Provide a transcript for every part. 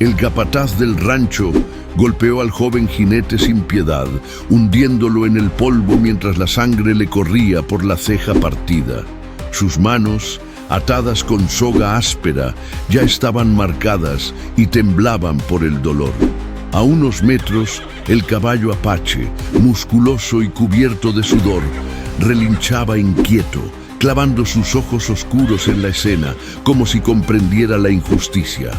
El capataz del rancho golpeó al joven jinete sin piedad, hundiéndolo en el polvo mientras la sangre le corría por la ceja partida. Sus manos, atadas con soga áspera, ya estaban marcadas y temblaban por el dolor. A unos metros, el caballo apache, musculoso y cubierto de sudor, relinchaba inquieto, clavando sus ojos oscuros en la escena, como si comprendiera la injusticia.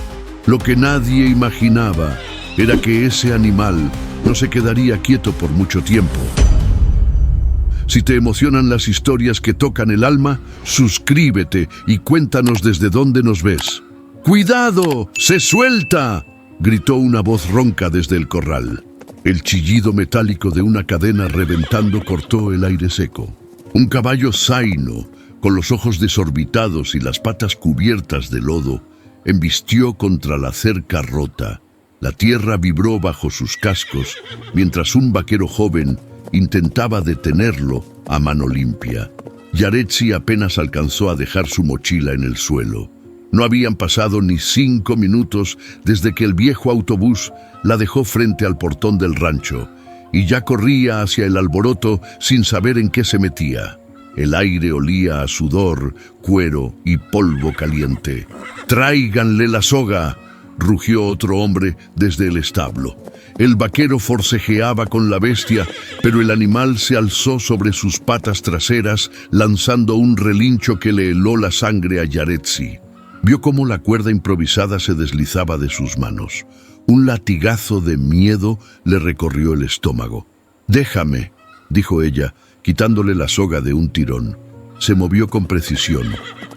Lo que nadie imaginaba era que ese animal no se quedaría quieto por mucho tiempo. Si te emocionan las historias que tocan el alma, suscríbete y cuéntanos desde dónde nos ves. ¡Cuidado! ¡Se suelta!, gritó una voz ronca desde el corral. El chillido metálico de una cadena reventando cortó el aire seco. Un caballo zaino, con los ojos desorbitados y las patas cubiertas de lodo, embistió contra la cerca rota. La tierra vibró bajo sus cascos, mientras un vaquero joven intentaba detenerlo a mano limpia. Yaretsi apenas alcanzó a dejar su mochila en el suelo. No habían pasado ni 5 minutos desde que el viejo autobús la dejó frente al portón del rancho, y ya corría hacia el alboroto sin saber en qué se metía. El aire olía a sudor, cuero y polvo caliente. «¡Tráiganle la soga!», rugió otro hombre desde el establo. El vaquero forcejeaba con la bestia, pero el animal se alzó sobre sus patas traseras, lanzando un relincho que le heló la sangre a Yaretsi. Vio cómo la cuerda improvisada se deslizaba de sus manos. Un latigazo de miedo le recorrió el estómago. «Déjame», dijo ella, quitándole la soga de un tirón. Se movió con precisión.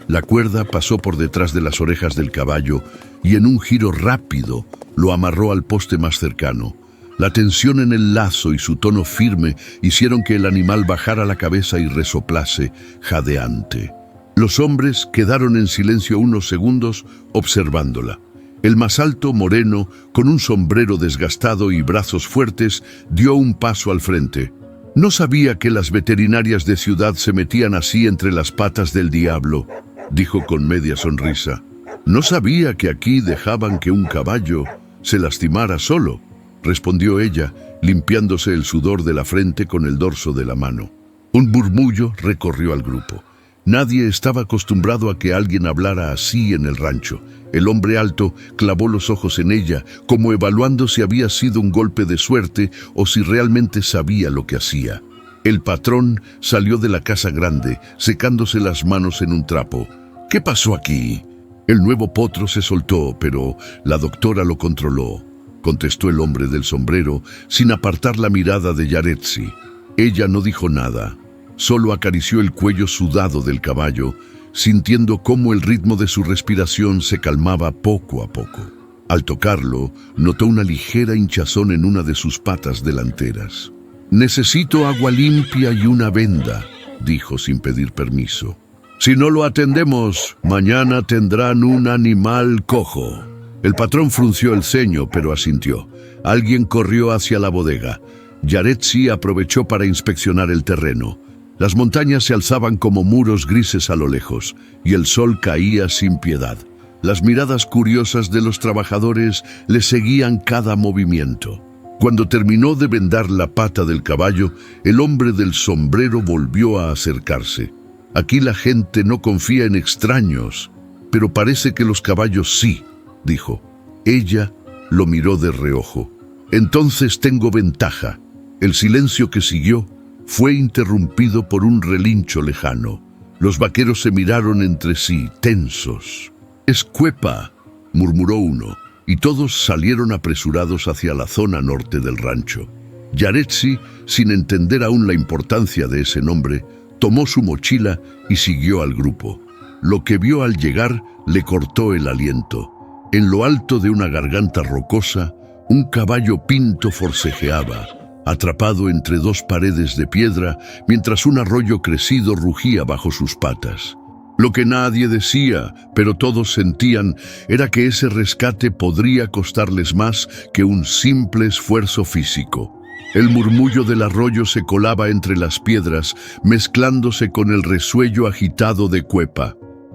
La cuerda pasó por detrás de las orejas del caballo y en un giro rápido lo amarró al poste más cercano. La tensión en el lazo y su tono firme hicieron que el animal bajara la cabeza y resoplase, jadeante. Los hombres quedaron en silencio unos segundos observándola. El más alto, moreno, con un sombrero desgastado y brazos fuertes, dio un paso al frente. «No sabía que las veterinarias de ciudad se metían así entre las patas del diablo», dijo con media sonrisa. «No sabía que aquí dejaban que un caballo se lastimara solo», respondió ella, limpiándose el sudor de la frente con el dorso de la mano. Un murmullo recorrió al grupo. Nadie estaba acostumbrado a que alguien hablara así en el rancho. El hombre alto clavó los ojos en ella, como evaluando si había sido un golpe de suerte o si realmente sabía lo que hacía. El patrón salió de la casa grande, secándose las manos en un trapo. «¿Qué pasó aquí?». «El nuevo potro se soltó, pero la doctora lo controló», contestó el hombre del sombrero, sin apartar la mirada de Yaretsi. Ella no dijo nada. Solo acarició el cuello sudado del caballo, sintiendo cómo el ritmo de su respiración se calmaba poco a poco. Al tocarlo, notó una ligera hinchazón en una de sus patas delanteras. «Necesito agua limpia y una venda», dijo sin pedir permiso. «Si no lo atendemos, mañana tendrán un animal cojo». El patrón frunció el ceño, pero asintió. Alguien corrió hacia la bodega. Yaretsi aprovechó para inspeccionar el terreno. Las montañas se alzaban como muros grises a lo lejos, y el sol caía sin piedad. Las miradas curiosas de los trabajadores le seguían cada movimiento. Cuando terminó de vendar la pata del caballo, el hombre del sombrero volvió a acercarse. «Aquí la gente no confía en extraños, pero parece que los caballos sí», dijo. Ella lo miró de reojo. «Entonces tengo ventaja». El silencio que siguió fue interrumpido por un relincho lejano. Los vaqueros se miraron entre sí, tensos. «Es Cuepa», murmuró uno, y todos salieron apresurados hacia la zona norte del rancho. Yaretsi, sin entender aún la importancia de ese nombre, tomó su mochila y siguió al grupo. Lo que vio al llegar le cortó el aliento. En lo alto de una garganta rocosa, un caballo pinto forcejeaba, atrapado entre dos paredes de piedra, mientras un arroyo crecido rugía bajo sus patas. Lo que nadie decía, pero todos sentían, era que ese rescate podría costarles más que un simple esfuerzo físico. El murmullo del arroyo se colaba entre las piedras, mezclándose con el resuello agitado de Cuepa.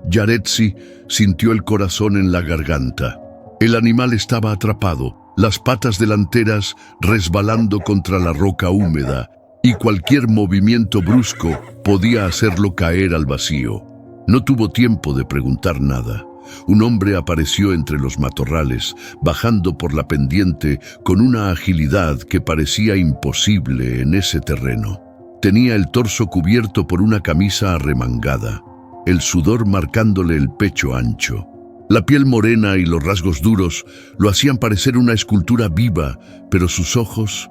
Yaretsi sintió el corazón en la garganta. El animal estaba atrapado, las patas delanteras resbalando contra la roca húmeda, y cualquier movimiento brusco podía hacerlo caer al vacío. No tuvo tiempo de preguntar nada. Un hombre apareció entre los matorrales, bajando por la pendiente con una agilidad que parecía imposible en ese terreno. Tenía el torso cubierto por una camisa arremangada, el sudor marcándole el pecho ancho. La piel morena y los rasgos duros lo hacían parecer una escultura viva, pero sus ojos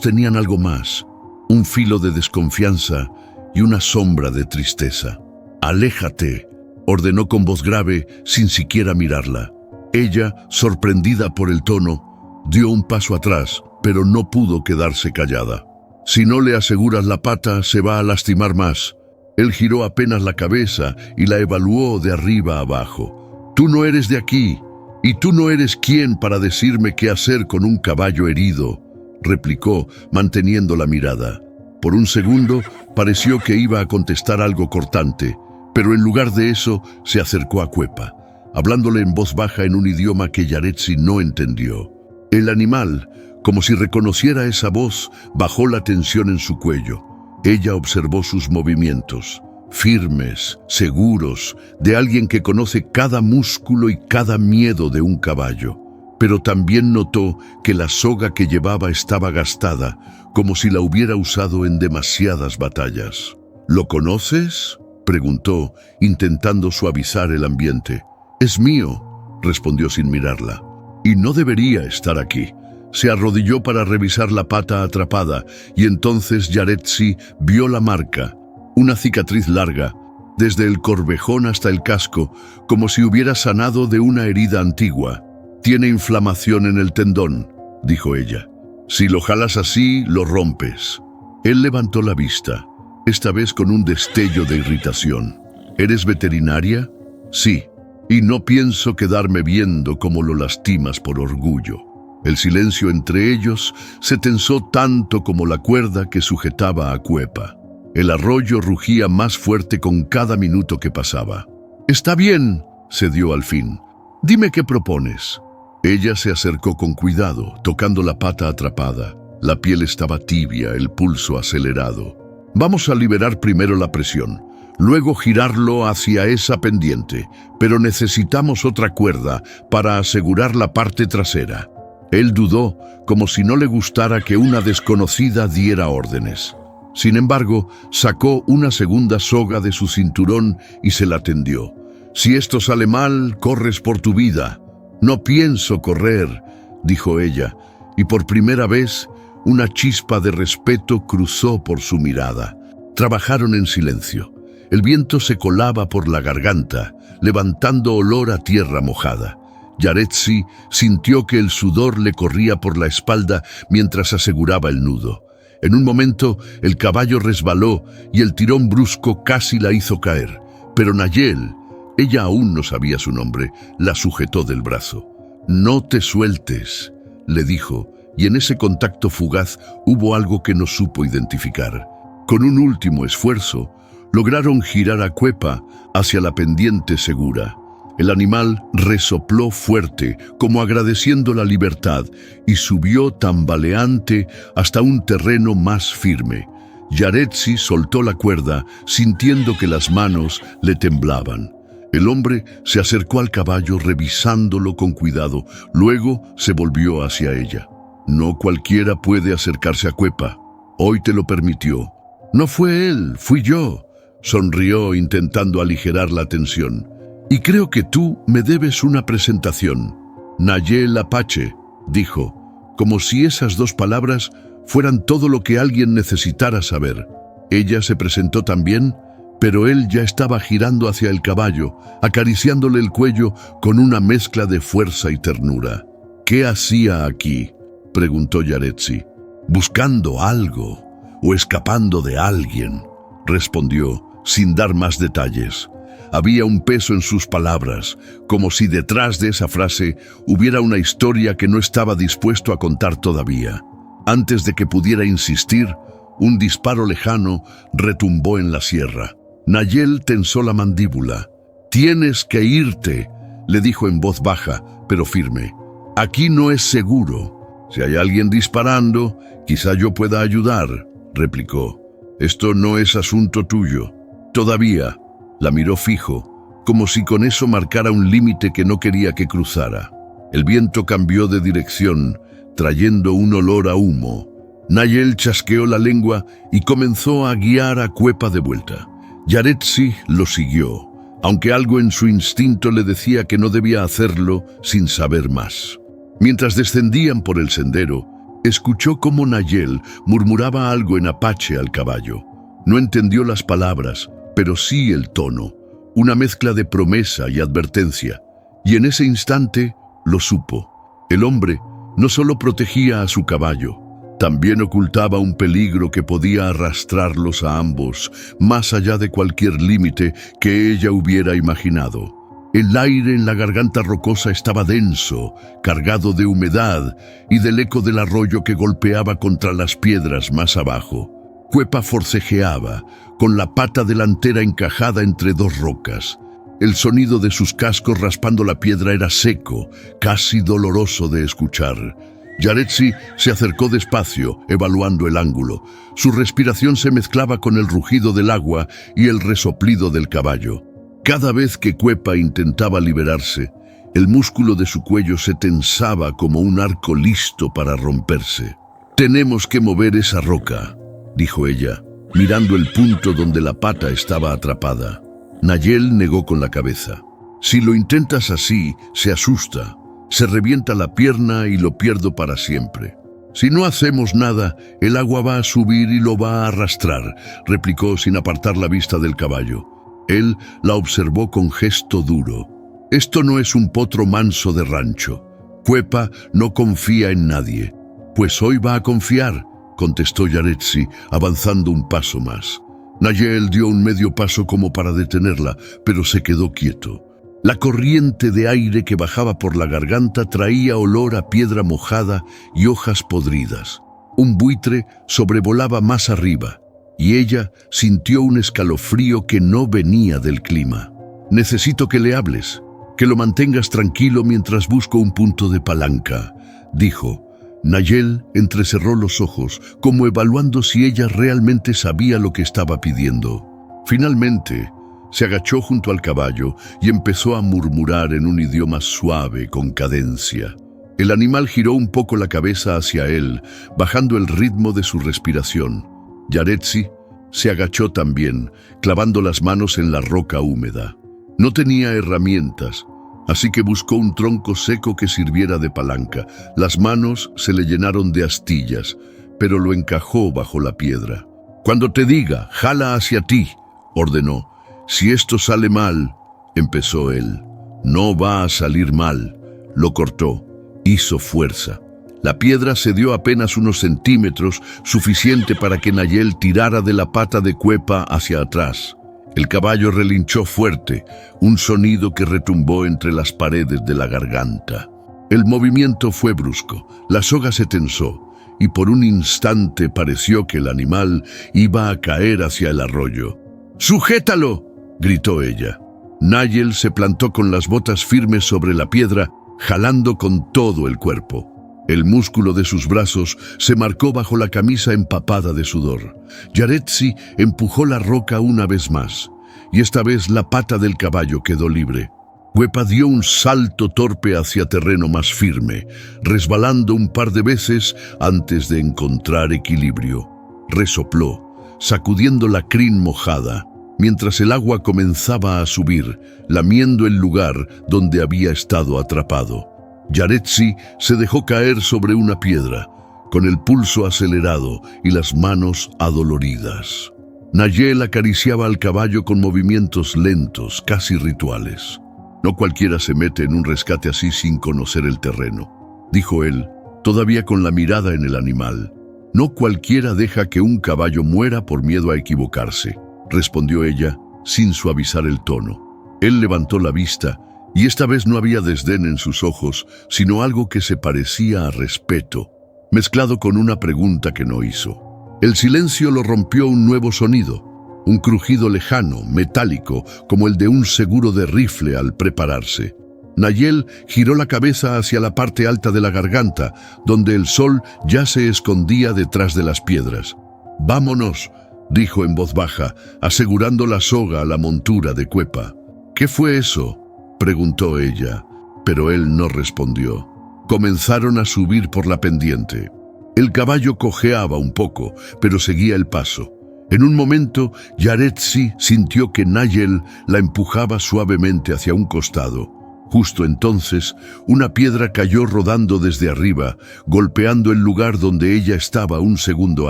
tenían algo más, un filo de desconfianza y una sombra de tristeza. «Aléjate», ordenó con voz grave sin siquiera mirarla. Ella, sorprendida por el tono, dio un paso atrás, pero no pudo quedarse callada. «Si no le aseguras la pata, se va a lastimar más». Él giró apenas la cabeza y la evaluó de arriba abajo. «Tú no eres de aquí, y tú no eres quien para decirme qué hacer con un caballo herido», replicó, manteniendo la mirada. Por un segundo pareció que iba a contestar algo cortante, pero en lugar de eso se acercó a Cuepa, hablándole en voz baja en un idioma que Yaretsi no entendió. El animal, como si reconociera esa voz, bajó la tensión en su cuello. Ella observó sus movimientos, firmes, seguros, de alguien que conoce cada músculo y cada miedo de un caballo. Pero también notó que la soga que llevaba estaba gastada, como si la hubiera usado en demasiadas batallas. «¿Lo conoces?», preguntó, intentando suavizar el ambiente. «Es mío», respondió sin mirarla. «Y no debería estar aquí». Se arrodilló para revisar la pata atrapada, y entonces Yaretsi vio la marca, una cicatriz larga, desde el corvejón hasta el casco, como si hubiera sanado de una herida antigua. «Tiene inflamación en el tendón», dijo ella. «Si lo jalas así, lo rompes». Él levantó la vista, esta vez con un destello de irritación. «¿Eres veterinaria?» «Sí, y no pienso quedarme viendo cómo lo lastimas por orgullo». El silencio entre ellos se tensó tanto como la cuerda que sujetaba a Cuepa. El arroyo rugía más fuerte con cada minuto que pasaba. «Está bien», cedió al fin. «Dime qué propones». Ella se acercó con cuidado, tocando la pata atrapada. La piel estaba tibia, el pulso acelerado. «Vamos a liberar primero la presión, luego girarlo hacia esa pendiente, pero necesitamos otra cuerda para asegurar la parte trasera». Él dudó, como si no le gustara que una desconocida diera órdenes. Sin embargo, sacó una segunda soga de su cinturón y se la tendió. «Si esto sale mal, corres por tu vida». «No pienso correr», dijo ella, y por primera vez una chispa de respeto cruzó por su mirada. Trabajaron en silencio. El viento se colaba por la garganta, levantando olor a tierra mojada. Yaretsi sintió que el sudor le corría por la espalda mientras aseguraba el nudo. En un momento, el caballo resbaló y el tirón brusco casi la hizo caer. Pero Nayel, ella aún no sabía su nombre, la sujetó del brazo. «No te sueltes», le dijo, y en ese contacto fugaz hubo algo que no supo identificar. Con un último esfuerzo, lograron girar a Cuepa hacia la pendiente segura. El animal resopló fuerte, como agradeciendo la libertad, y subió tambaleante hasta un terreno más firme. Yaretsi soltó la cuerda, sintiendo que las manos le temblaban. El hombre se acercó al caballo revisándolo con cuidado, luego se volvió hacia ella. «No cualquiera puede acercarse a Cuepa. Hoy te lo permitió». «No fue él, fui yo», sonrió intentando aligerar la tensión. «Y creo que tú me debes una presentación». «Nayel Apache», dijo, como si esas dos palabras fueran todo lo que alguien necesitara saber. Ella se presentó también, pero él ya estaba girando hacia el caballo, acariciándole el cuello con una mezcla de fuerza y ternura. «¿Qué hacía aquí?», preguntó Yaretsi. «Buscando algo o escapando de alguien», respondió, sin dar más detalles. Había un peso en sus palabras, como si detrás de esa frase hubiera una historia que no estaba dispuesto a contar todavía. Antes de que pudiera insistir, un disparo lejano retumbó en la sierra. Nayel tensó la mandíbula. «Tienes que irte», le dijo en voz baja, pero firme. «Aquí no es seguro. Si hay alguien disparando, quizá yo pueda ayudar», replicó. «Esto no es asunto tuyo». Todavía la miró fijo, como si con eso marcara un límite que no quería que cruzara. El viento cambió de dirección, trayendo un olor a humo. Nayel chasqueó la lengua y comenzó a guiar a Cuepa de vuelta. Yaretsi lo siguió, aunque algo en su instinto le decía que no debía hacerlo sin saber más. Mientras descendían por el sendero, escuchó cómo Nayel murmuraba algo en apache al caballo. No entendió las palabras, pero sí el tono, una mezcla de promesa y advertencia, y en ese instante lo supo. El hombre no solo protegía a su caballo, también ocultaba un peligro que podía arrastrarlos a ambos, más allá de cualquier límite que ella hubiera imaginado. El aire en la garganta rocosa estaba denso, cargado de humedad y del eco del arroyo que golpeaba contra las piedras más abajo. Cuepa forcejeaba, con la pata delantera encajada entre dos rocas. El sonido de sus cascos raspando la piedra era seco, casi doloroso de escuchar. Yaretsi se acercó despacio, evaluando el ángulo. Su respiración se mezclaba con el rugido del agua y el resoplido del caballo. Cada vez que Cuepa intentaba liberarse, el músculo de su cuello se tensaba como un arco listo para romperse. «Tenemos que mover esa roca», dijo ella, mirando el punto donde la pata estaba atrapada. Nayel negó con la cabeza. «Si lo intentas así, se asusta. Se revienta la pierna y lo pierdo para siempre». «Si no hacemos nada, el agua va a subir y lo va a arrastrar», replicó sin apartar la vista del caballo. Él la observó con gesto duro. «Esto no es un potro manso de rancho. Cuepa no confía en nadie». «Pues hoy va a confiar», contestó Yaretsi, avanzando un paso más. Nayel dio un medio paso como para detenerla, pero se quedó quieto. La corriente de aire que bajaba por la garganta traía olor a piedra mojada y hojas podridas. Un buitre sobrevolaba más arriba, y ella sintió un escalofrío que no venía del clima. «Necesito que le hables, que lo mantengas tranquilo mientras busco un punto de palanca», dijo. Nayel entrecerró los ojos, como evaluando si ella realmente sabía lo que estaba pidiendo. Finalmente, se agachó junto al caballo y empezó a murmurar en un idioma suave, con cadencia. El animal giró un poco la cabeza hacia él, bajando el ritmo de su respiración. Yaretsi se agachó también, clavando las manos en la roca húmeda. No tenía herramientas, así que buscó un tronco seco que sirviera de palanca. Las manos se le llenaron de astillas, pero lo encajó bajo la piedra. «Cuando te diga, jala hacia ti», ordenó. «Si esto sale mal», empezó él. «No va a salir mal», lo cortó. Hizo fuerza. La piedra cedió apenas unos centímetros, suficiente para que Nayel tirara de la pata de Cuepa hacia atrás. El caballo relinchó fuerte, un sonido que retumbó entre las paredes de la garganta. El movimiento fue brusco, la soga se tensó, y por un instante pareció que el animal iba a caer hacia el arroyo. «¡Sujétalo!», gritó ella. Nayel se plantó con las botas firmes sobre la piedra, jalando con todo el cuerpo. El músculo de sus brazos se marcó bajo la camisa empapada de sudor. Yaretsi empujó la roca una vez más, y esta vez la pata del caballo quedó libre. Cuepa dio un salto torpe hacia terreno más firme, resbalando un par de veces antes de encontrar equilibrio. Resopló, sacudiendo la crin mojada, mientras el agua comenzaba a subir, lamiendo el lugar donde había estado atrapado. Yaretsi se dejó caer sobre una piedra, con el pulso acelerado y las manos adoloridas. Nayel acariciaba al caballo con movimientos lentos, casi rituales. «No cualquiera se mete en un rescate así sin conocer el terreno», dijo él, todavía con la mirada en el animal. «No cualquiera deja que un caballo muera por miedo a equivocarse», respondió ella, sin suavizar el tono. Él levantó la vista, y esta vez no había desdén en sus ojos, sino algo que se parecía a respeto, mezclado con una pregunta que no hizo. El silencio lo rompió un nuevo sonido, un crujido lejano, metálico, como el de un seguro de rifle al prepararse. Nayel giró la cabeza hacia la parte alta de la garganta, donde el sol ya se escondía detrás de las piedras. «Vámonos», dijo en voz baja, asegurando la soga a la montura de Cuepa. «¿Qué fue eso?», preguntó ella, pero él no respondió. Comenzaron a subir por la pendiente. El caballo cojeaba un poco, pero seguía el paso. En un momento, Yaretsi sintió que Nayel la empujaba suavemente hacia un costado. Justo entonces, una piedra cayó rodando desde arriba, golpeando el lugar donde ella estaba un segundo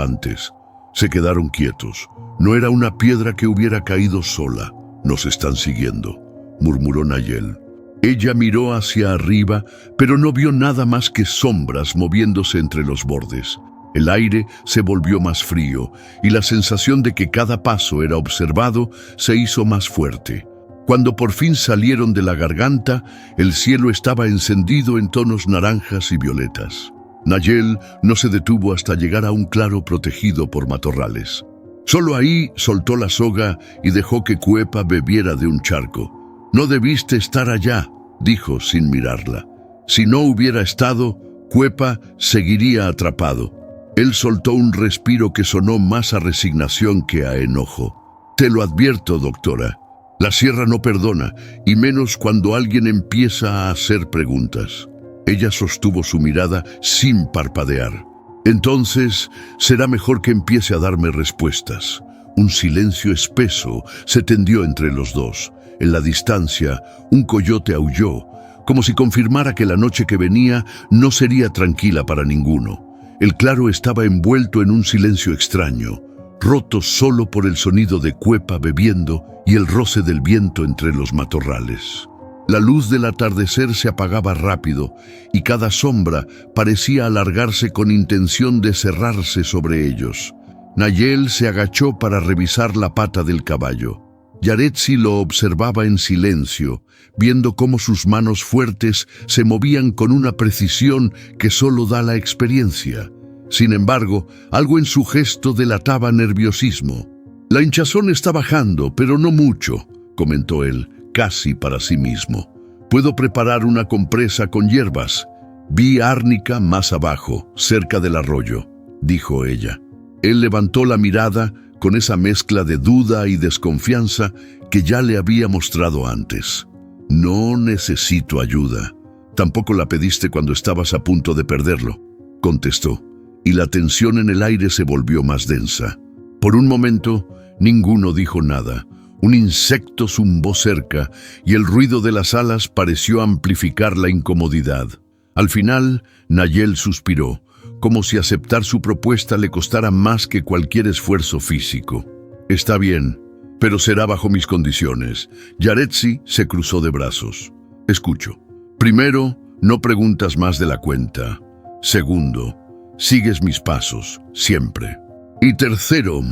antes. Se quedaron quietos. No era una piedra que hubiera caído sola. «Nos están siguiendo», murmuró Nayel. Ella miró hacia arriba, pero no vio nada más que sombras moviéndose entre los bordes. El aire se volvió más frío y la sensación de que cada paso era observado se hizo más fuerte. Cuando por fin salieron de la garganta, el cielo estaba encendido en tonos naranjas y violetas. Nayel no se detuvo hasta llegar a un claro protegido por matorrales. Solo ahí soltó la soga y dejó que Cuepa bebiera de un charco. «No debiste estar allá», dijo sin mirarla. Si no hubiera estado, Cuepa seguiría atrapado. Él soltó un respiro que sonó más a resignación que a enojo. «Te lo advierto, doctora. La sierra no perdona, y menos cuando alguien empieza a hacer preguntas». Ella sostuvo su mirada sin parpadear. «Entonces, será mejor que empiece a darme respuestas». Un silencio espeso se tendió entre los dos. En la distancia, un coyote aulló, como si confirmara que la noche que venía no sería tranquila para ninguno. El claro estaba envuelto en un silencio extraño, roto solo por el sonido de Cuepa bebiendo y el roce del viento entre los matorrales. La luz del atardecer se apagaba rápido y cada sombra parecía alargarse con intención de cerrarse sobre ellos. Nayel se agachó para revisar la pata del caballo. Yaretsi lo observaba en silencio, viendo cómo sus manos fuertes se movían con una precisión que solo da la experiencia. Sin embargo, algo en su gesto delataba nerviosismo. «La hinchazón está bajando, pero no mucho», comentó él, casi para sí mismo. «Puedo preparar una compresa con hierbas». «Vi árnica más abajo, cerca del arroyo», dijo ella. Él levantó la mirada con esa mezcla de duda y desconfianza que ya le había mostrado antes. «No necesito ayuda. Tampoco la pediste cuando estabas a punto de perderlo», contestó, y la tensión en el aire se volvió más densa. Por un momento, ninguno dijo nada. Un insecto zumbó cerca y el ruido de las alas pareció amplificar la incomodidad. Al final, Nayel suspiró, como si aceptar su propuesta le costara más que cualquier esfuerzo físico. «Está bien, pero será bajo mis condiciones». Yaretsi se cruzó de brazos. «Escucho. Primero, no preguntas más de la cuenta. Segundo, sigues mis pasos, siempre. Y tercero»,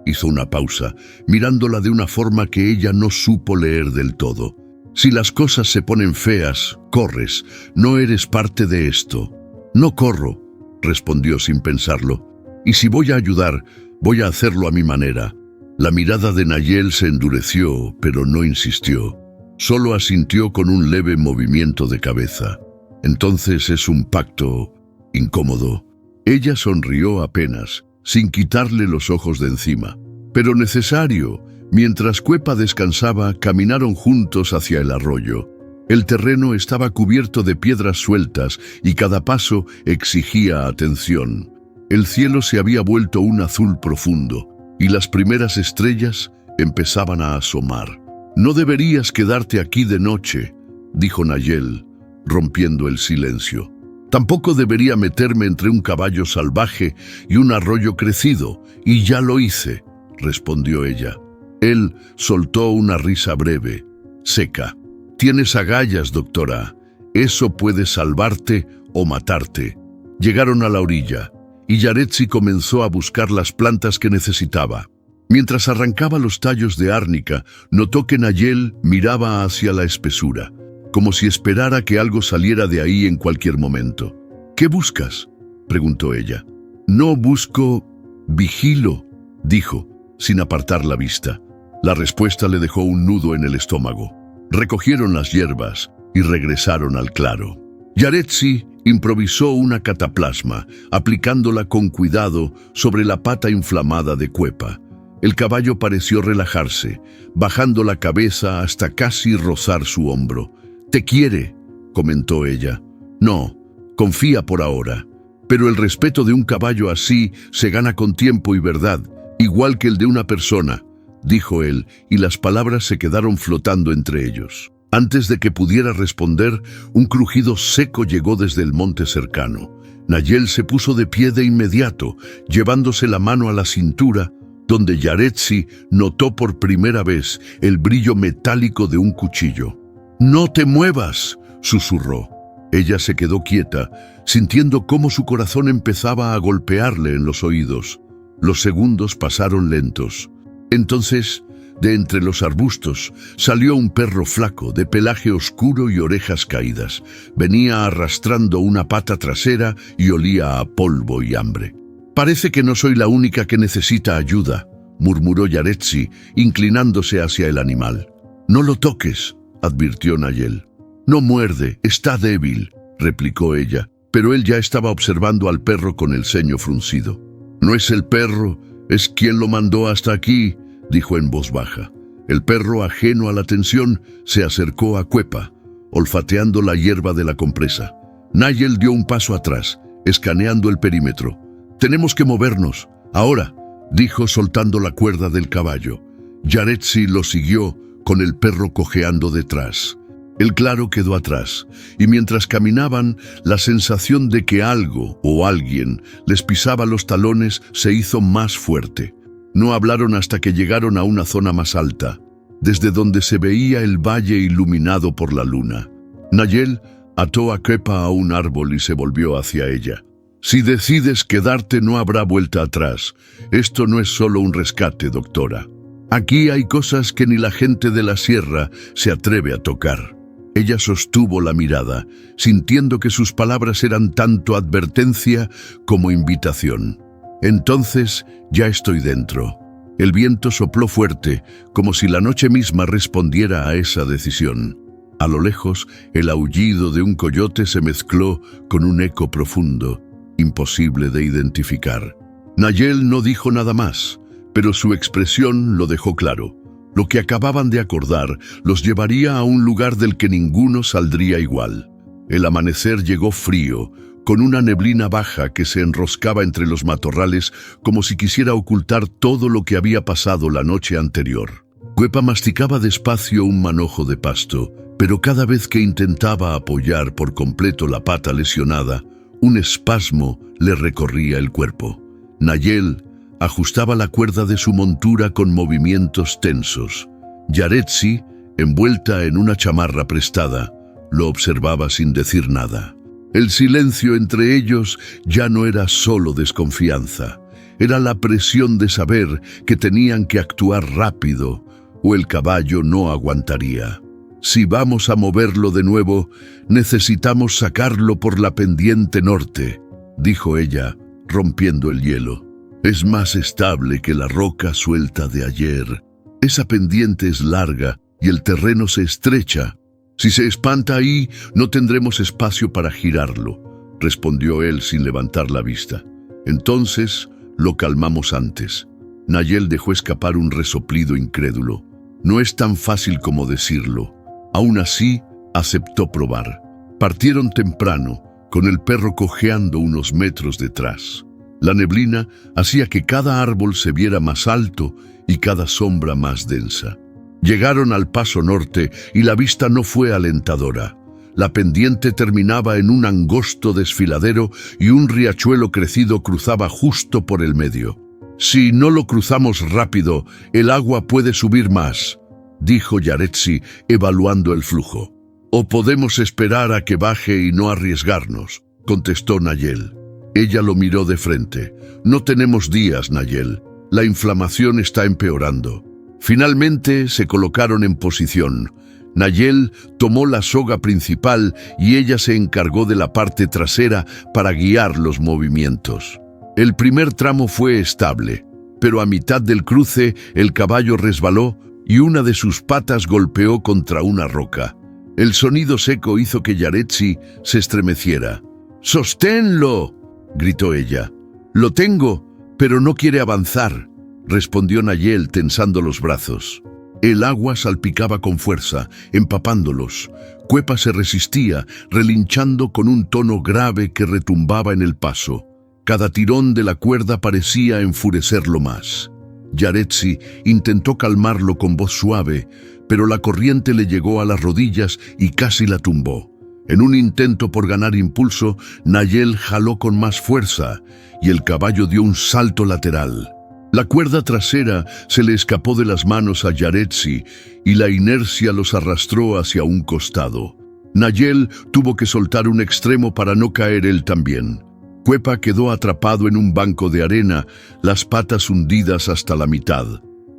hizo una pausa, mirándola de una forma que ella no supo leer del todo. «Si las cosas se ponen feas, corres. No eres parte de esto». «No corro», respondió sin pensarlo. «Y si voy a ayudar, voy a hacerlo a mi manera». La mirada de Nayel se endureció, pero no insistió. Solo asintió con un leve movimiento de cabeza. «Entonces es un pacto incómodo». Ella sonrió apenas, sin quitarle los ojos de encima. «Pero necesario». Mientras Cuepa descansaba, caminaron juntos hacia el arroyo. El terreno estaba cubierto de piedras sueltas y cada paso exigía atención. El cielo se había vuelto un azul profundo y las primeras estrellas empezaban a asomar. «No deberías quedarte aquí de noche», dijo Nayel, rompiendo el silencio. «Tampoco debería meterme entre un caballo salvaje y un arroyo crecido, y ya lo hice», respondió ella. Él soltó una risa breve, seca. «Tienes agallas, doctora. Eso puede salvarte o matarte». Llegaron a la orilla, y Yaretsi comenzó a buscar las plantas que necesitaba. Mientras arrancaba los tallos de árnica, notó que Nayel miraba hacia la espesura, como si esperara que algo saliera de ahí en cualquier momento. «¿Qué buscas?», preguntó ella. «No busco, vigilo», dijo, sin apartar la vista. La respuesta le dejó un nudo en el estómago. Recogieron las hierbas y regresaron al claro. Yaretsi improvisó una cataplasma, aplicándola con cuidado sobre la pata inflamada de Cuepa. El caballo pareció relajarse, bajando la cabeza hasta casi rozar su hombro. «Te quiere», comentó ella. «No, confía por ahora. Pero el respeto de un caballo así se gana con tiempo y verdad, igual que el de una persona», dijo él, y las palabras se quedaron flotando entre ellos. Antes de que pudiera responder, un crujido seco llegó desde el monte cercano. Nayel se puso de pie de inmediato, llevándose la mano a la cintura, donde Yaretsi notó por primera vez el brillo metálico de un cuchillo. «¡No te muevas!», susurró. Ella se quedó quieta, sintiendo cómo su corazón empezaba a golpearle en los oídos. Los segundos pasaron lentos. Entonces, de entre los arbustos, salió un perro flaco, de pelaje oscuro y orejas caídas. Venía arrastrando una pata trasera y olía a polvo y hambre. «Parece que no soy la única que necesita ayuda», murmuró Yaretsi, inclinándose hacia el animal. «No lo toques», advirtió Nayel. «No muerde, está débil», replicó ella, pero él ya estaba observando al perro con el ceño fruncido. «No es el perro, es quien lo mandó hasta aquí», dijo en voz baja. El perro, ajeno a la tensión, se acercó a Cuepa, olfateando la hierba de la compresa. Nayel dio un paso atrás, escaneando el perímetro. «Tenemos que movernos, ahora», dijo soltando la cuerda del caballo. Yaretsi lo siguió, con el perro cojeando detrás. El claro quedó atrás, y mientras caminaban, la sensación de que algo o alguien les pisaba los talones se hizo más fuerte. No hablaron hasta que llegaron a una zona más alta, desde donde se veía el valle iluminado por la luna. Nayel ató a Cuepa a un árbol y se volvió hacia ella. «Si decides quedarte, no habrá vuelta atrás. Esto no es solo un rescate, doctora. Aquí hay cosas que ni la gente de la sierra se atreve a tocar». Ella sostuvo la mirada, sintiendo que sus palabras eran tanto advertencia como invitación. «Entonces ya estoy dentro». El viento sopló fuerte, como si la noche misma respondiera a esa decisión. A lo lejos, el aullido de un coyote se mezcló con un eco profundo, imposible de identificar. Nayel no dijo nada más, pero su expresión lo dejó claro. Lo que acababan de acordar los llevaría a un lugar del que ninguno saldría igual. El amanecer llegó frío, con una neblina baja que se enroscaba entre los matorrales como si quisiera ocultar todo lo que había pasado la noche anterior. Cuepa masticaba despacio un manojo de pasto, pero cada vez que intentaba apoyar por completo la pata lesionada, un espasmo le recorría el cuerpo. Nayel ajustaba la cuerda de su montura con movimientos tensos. Yaretsi, envuelta en una chamarra prestada, lo observaba sin decir nada. El silencio entre ellos ya no era solo desconfianza, era la presión de saber que tenían que actuar rápido o el caballo no aguantaría. «Si vamos a moverlo de nuevo, necesitamos sacarlo por la pendiente norte», dijo ella, rompiendo el hielo. «Es más estable que la roca suelta de ayer. Esa pendiente es larga y el terreno se estrecha. Si se espanta ahí, no tendremos espacio para girarlo», respondió él sin levantar la vista. «Entonces lo calmamos antes». Nayel dejó escapar un resoplido incrédulo. No es tan fácil como decirlo. Aún así, aceptó probar. Partieron temprano, con el perro cojeando unos metros detrás. La neblina hacía que cada árbol se viera más alto y cada sombra más densa. Llegaron al paso norte y la vista no fue alentadora. La pendiente terminaba en un angosto desfiladero y un riachuelo crecido cruzaba justo por el medio. «Si no lo cruzamos rápido, el agua puede subir más», dijo Yaretsi, evaluando el flujo. «O podemos esperar a que baje y no arriesgarnos», contestó Nayel. Ella lo miró de frente. «No tenemos días, Nayel. La inflamación está empeorando». Finalmente se colocaron en posición. Nayel tomó la soga principal y ella se encargó de la parte trasera para guiar los movimientos. El primer tramo fue estable, pero a mitad del cruce el caballo resbaló, y una de sus patas golpeó contra una roca. El sonido seco hizo que Yaretsi se estremeciera. «¡Sosténlo!», gritó ella. «Lo tengo, pero no quiere avanzar», respondió Nayel tensando los brazos. El agua salpicaba con fuerza, empapándolos. Cuepa se resistía, relinchando con un tono grave que retumbaba en el paso. Cada tirón de la cuerda parecía enfurecerlo más. Yaretsi intentó calmarlo con voz suave, pero la corriente le llegó a las rodillas y casi la tumbó. En un intento por ganar impulso, Nayel jaló con más fuerza y el caballo dio un salto lateral. La cuerda trasera se le escapó de las manos a Yaretsi y la inercia los arrastró hacia un costado. Nayel tuvo que soltar un extremo para no caer él también. Cuepa quedó atrapado en un banco de arena, las patas hundidas hasta la mitad.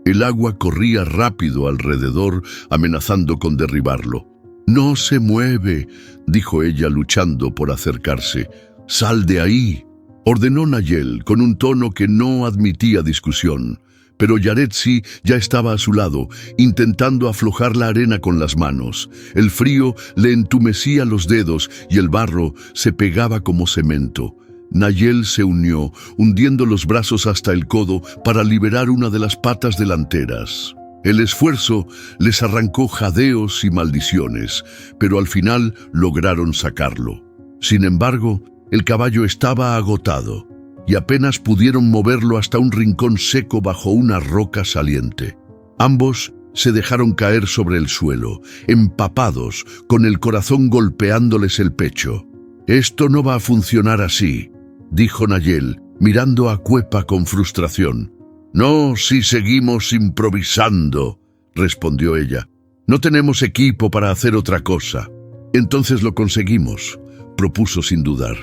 El agua corría rápido alrededor, amenazando con derribarlo. «No se mueve», dijo ella luchando por acercarse. «Sal de ahí», ordenó Nayel con un tono que no admitía discusión. Pero Yaretsi ya estaba a su lado, intentando aflojar la arena con las manos. El frío le entumecía los dedos y el barro se pegaba como cemento. Nayel se unió, hundiendo los brazos hasta el codo para liberar una de las patas delanteras. El esfuerzo les arrancó jadeos y maldiciones, pero al final lograron sacarlo. Sin embargo, el caballo estaba agotado y apenas pudieron moverlo hasta un rincón seco bajo una roca saliente. Ambos se dejaron caer sobre el suelo, empapados, con el corazón golpeándoles el pecho. «Esto no va a funcionar así», dijo Nayel, mirando a Cuepa con frustración. «No, si seguimos improvisando», respondió ella. «No tenemos equipo para hacer otra cosa». «Entonces lo conseguimos», propuso sin dudar.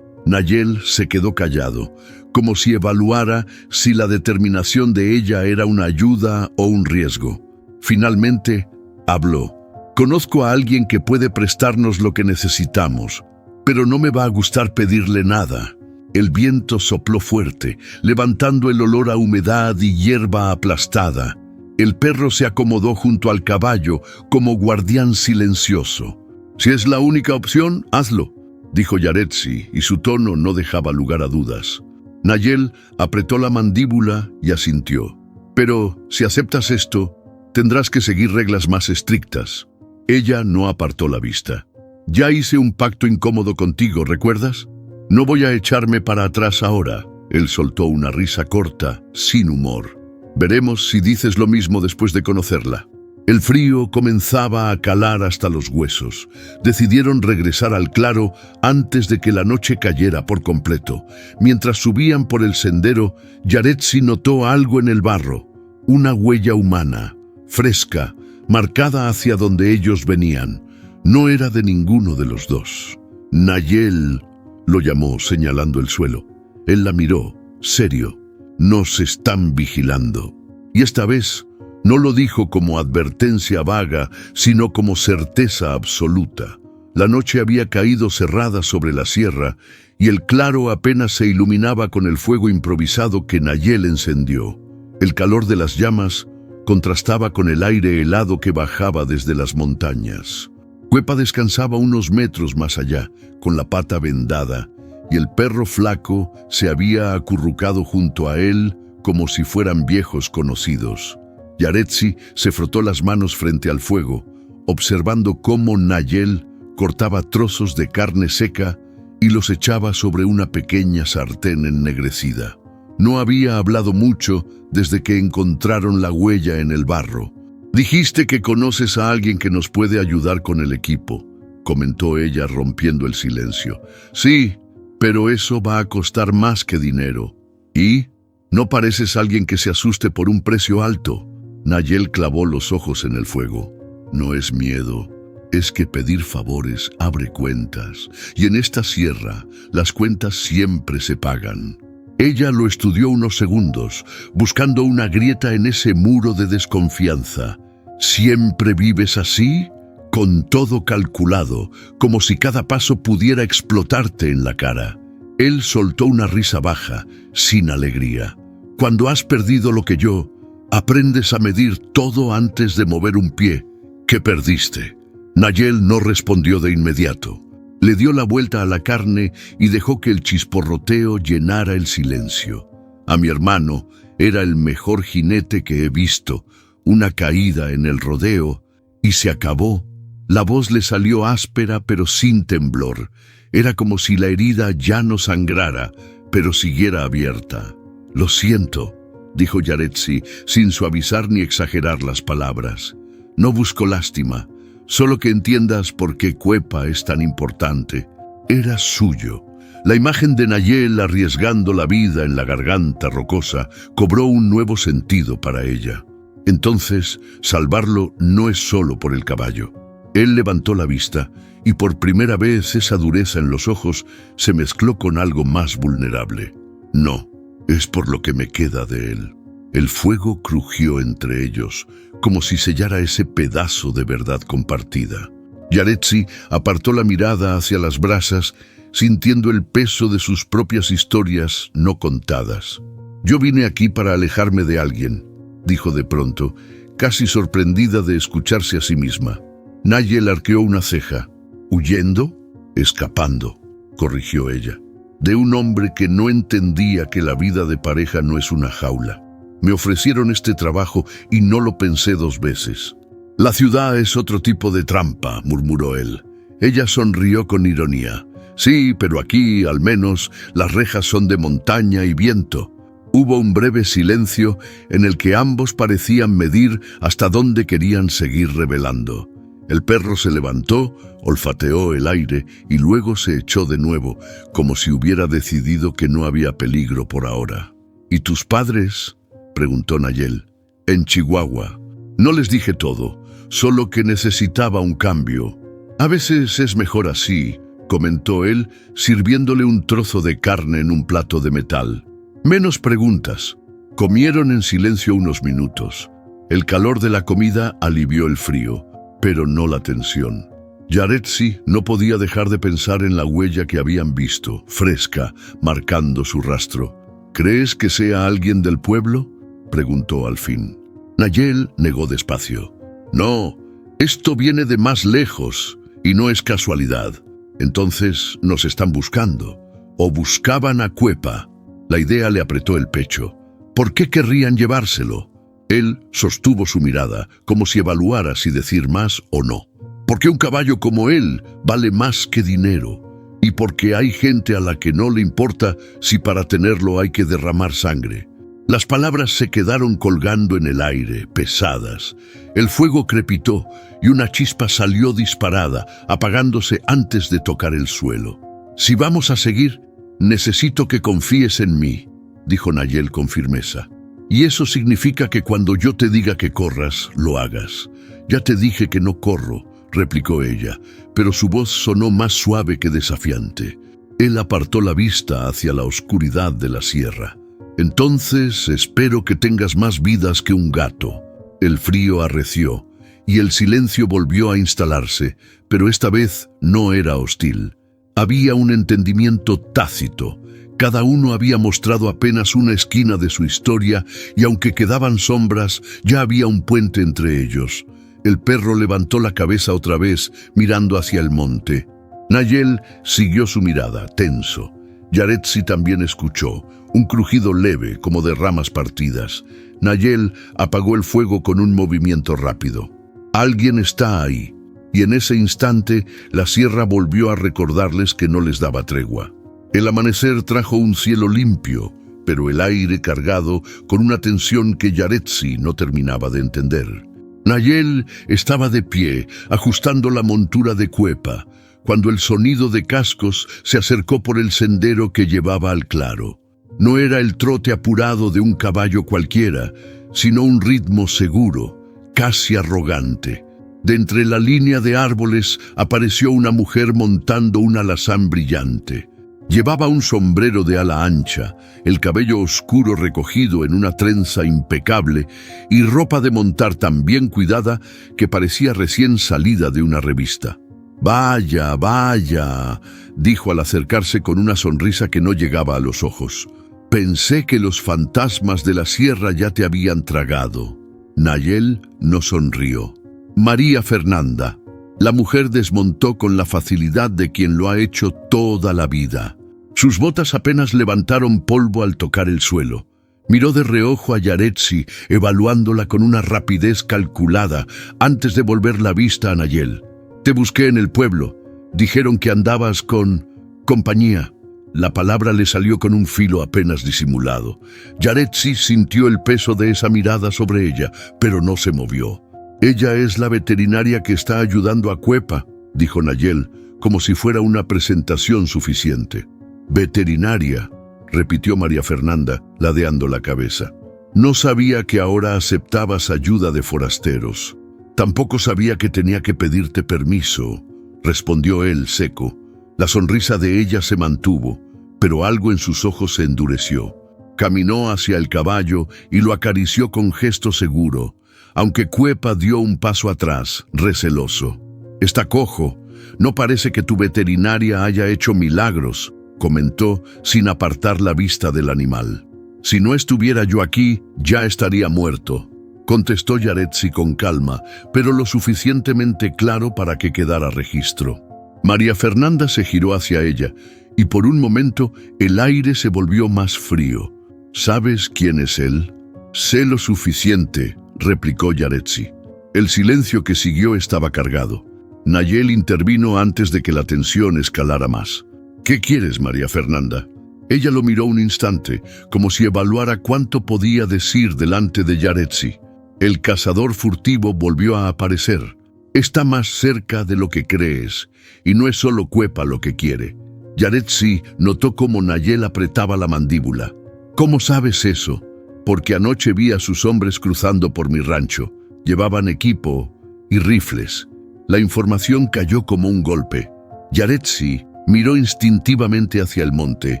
Nayel se quedó callado, como si evaluara si la determinación de ella era una ayuda o un riesgo. Finalmente, habló. «Conozco a alguien que puede prestarnos lo que necesitamos, pero no me va a gustar pedirle nada». El viento sopló fuerte, levantando el olor a humedad y hierba aplastada. El perro se acomodó junto al caballo como guardián silencioso. «Si es la única opción, hazlo», dijo Yaretsi, y su tono no dejaba lugar a dudas. Nayel apretó la mandíbula y asintió. «Pero si aceptas esto, tendrás que seguir reglas más estrictas». Ella no apartó la vista. «Ya hice un pacto incómodo contigo, ¿recuerdas? No voy a echarme para atrás ahora». Él soltó una risa corta, sin humor. «Veremos si dices lo mismo después de conocerla». El frío comenzaba a calar hasta los huesos. Decidieron regresar al claro antes de que la noche cayera por completo. Mientras subían por el sendero, Yaretsi notó algo en el barro. Una huella humana, fresca, marcada hacia donde ellos venían. No era de ninguno de los dos. «Nayel», lo llamó señalando el suelo. Él la miró, serio. «Nos están vigilando». Y esta vez no lo dijo como advertencia vaga, sino como certeza absoluta. La noche había caído cerrada sobre la sierra y el claro apenas se iluminaba con el fuego improvisado que Nayel encendió. El calor de las llamas contrastaba con el aire helado que bajaba desde las montañas. Cuepa descansaba unos metros más allá, con la pata vendada, y el perro flaco se había acurrucado junto a él como si fueran viejos conocidos. Yaretsi se frotó las manos frente al fuego, observando cómo Nayel cortaba trozos de carne seca y los echaba sobre una pequeña sartén ennegrecida. No había hablado mucho desde que encontraron la huella en el barro. «Dijiste que conoces a alguien que nos puede ayudar con el equipo», comentó ella rompiendo el silencio. «Sí, pero eso va a costar más que dinero. ¿Y? ¿No pareces alguien que se asuste por un precio alto?» Nayel clavó los ojos en el fuego. «No es miedo, es que pedir favores abre cuentas, y en esta sierra las cuentas siempre se pagan». Ella lo estudió unos segundos, buscando una grieta en ese muro de desconfianza. «¿Siempre vives así? Con todo calculado, como si cada paso pudiera explotarte en la cara». Él soltó una risa baja, sin alegría. «Cuando has perdido lo que yo, Aprendes a medir todo antes de mover un pie. ¿Qué perdiste? Nayel no respondió de inmediato. Le dio la vuelta a la carne y dejó que el chisporroteo llenara el silencio. A mi hermano era el mejor jinete que he visto. Una caída en el rodeo y se acabó. La voz le salió áspera pero sin temblor. Era como si la herida ya no sangrara, pero siguiera abierta. «Lo siento», dijo Yaretsi, sin suavizar ni exagerar las palabras. «No busco lástima, solo que entiendas por qué Cuepa es tan importante. Era suyo». La imagen de Nayel arriesgando la vida en la garganta rocosa cobró un nuevo sentido para ella. Entonces, salvarlo no es solo por el caballo. Él levantó la vista y por primera vez esa dureza en los ojos se mezcló con algo más vulnerable. «No, es por lo que me queda de él». El fuego crujió entre ellos, como si sellara ese pedazo de verdad compartida. Yaretsi apartó la mirada hacia las brasas, sintiendo el peso de sus propias historias no contadas. «Yo vine aquí para alejarme de alguien», dijo de pronto, casi sorprendida de escucharse a sí misma. Nayel arqueó una ceja. «¿Huyendo?» «Escapando», corrigió ella. «De un hombre que no entendía que la vida de pareja no es una jaula. Me ofrecieron este trabajo y no lo pensé dos veces». «La ciudad es otro tipo de trampa», murmuró él. Ella sonrió con ironía. «Sí, pero aquí, al menos, las rejas son de montaña y viento». Hubo un breve silencio en el que ambos parecían medir hasta dónde querían seguir revelando. El perro se levantó, olfateó el aire y luego se echó de nuevo, como si hubiera decidido que no había peligro por ahora. «¿Y tus padres?», preguntó Nayel. «En Chihuahua. No les dije todo, solo que necesitaba un cambio». «A veces es mejor así», comentó él, sirviéndole un trozo de carne en un plato de metal. «Menos preguntas». Comieron en silencio unos minutos. El calor de la comida alivió el frío, pero no la tensión. Yaretsi no podía dejar de pensar en la huella que habían visto, fresca, marcando su rastro. «¿Crees que sea alguien del pueblo?», preguntó al fin. Nayel negó despacio. «No, esto viene de más lejos y no es casualidad. Entonces nos están buscando, o buscaban a Cuepa». La idea le apretó el pecho. ¿Por qué querrían llevárselo? Él sostuvo su mirada, como si evaluara si decir más o no. «Porque un caballo como él vale más que dinero. Y porque hay gente a la que no le importa si para tenerlo hay que derramar sangre». Las palabras se quedaron colgando en el aire, pesadas. El fuego crepitó y una chispa salió disparada, apagándose antes de tocar el suelo. «Si vamos a seguir, necesito que confíes en mí», dijo Nayel con firmeza. «Y eso significa que cuando yo te diga que corras, lo hagas». «Ya te dije que no corro», replicó ella, pero su voz sonó más suave que desafiante. Él apartó la vista hacia la oscuridad de la sierra. «Entonces espero que tengas más vidas que un gato». El frío arreció y el silencio volvió a instalarse, pero esta vez no era hostil. Había un entendimiento tácito. Cada uno había mostrado apenas una esquina de su historia y aunque quedaban sombras, ya había un puente entre ellos. El perro levantó la cabeza otra vez, mirando hacia el monte. Nayel siguió su mirada, tenso. Yaretsi también escuchó, un crujido leve como de ramas partidas. Nayel apagó el fuego con un movimiento rápido. «Alguien está ahí». Y en ese instante la sierra volvió a recordarles que no les daba tregua. El amanecer trajo un cielo limpio, pero el aire cargado con una tensión que Yaretsi no terminaba de entender. Nayel estaba de pie, ajustando la montura de Cuepa, cuando el sonido de cascos se acercó por el sendero que llevaba al claro. No era el trote apurado de un caballo cualquiera, sino un ritmo seguro, casi arrogante. De entre la línea de árboles apareció una mujer montando un alazán brillante. Llevaba un sombrero de ala ancha, el cabello oscuro recogido en una trenza impecable y ropa de montar tan bien cuidada que parecía recién salida de una revista. «Vaya, vaya», dijo al acercarse con una sonrisa que no llegaba a los ojos. Pensé que los fantasmas de la sierra ya te habían tragado. Nayel no sonrió. María Fernanda, la mujer desmontó con la facilidad de quien lo ha hecho toda la vida. Sus botas apenas levantaron polvo al tocar el suelo. Miró de reojo a Yaretsi, evaluándola con una rapidez calculada antes de volver la vista a Nayel. Te busqué en el pueblo. Dijeron que andabas con compañía. La palabra le salió con un filo apenas disimulado. Yaretsi sintió el peso de esa mirada sobre ella, pero no se movió. Ella es la veterinaria que está ayudando a Cuepa, dijo Nayel, como si fuera una presentación suficiente. Veterinaria, repitió María Fernanda, ladeando la cabeza. No sabía que ahora aceptabas ayuda de forasteros. Tampoco sabía que tenía que pedirte permiso, respondió él seco. La sonrisa de ella se mantuvo, pero algo en sus ojos se endureció. Caminó hacia el caballo y lo acarició con gesto seguro, aunque Cuepa dio un paso atrás, receloso. Está cojo. No parece que tu veterinaria haya hecho milagros, comentó sin apartar la vista del animal. Si no estuviera yo aquí, ya estaría muerto, contestó Yaretsi con calma, pero lo suficientemente claro para que quedara registro. María Fernanda se giró hacia ella, y por un momento el aire se volvió más frío. ¿Sabes quién es él? Sé lo suficiente, replicó Yaretsi. El silencio que siguió estaba cargado. Nayel intervino antes de que la tensión escalara más. ¿Qué quieres, María Fernanda? Ella lo miró un instante, como si evaluara cuánto podía decir delante de Yaretsi. El cazador furtivo volvió a aparecer. Está más cerca de lo que crees, y no es solo Cuepa lo que quiere. Yaretsi notó cómo Nayel apretaba la mandíbula. ¿Cómo sabes eso? Porque anoche vi a sus hombres cruzando por mi rancho. Llevaban equipo y rifles. La información cayó como un golpe. Yaretsi miró instintivamente hacia el monte,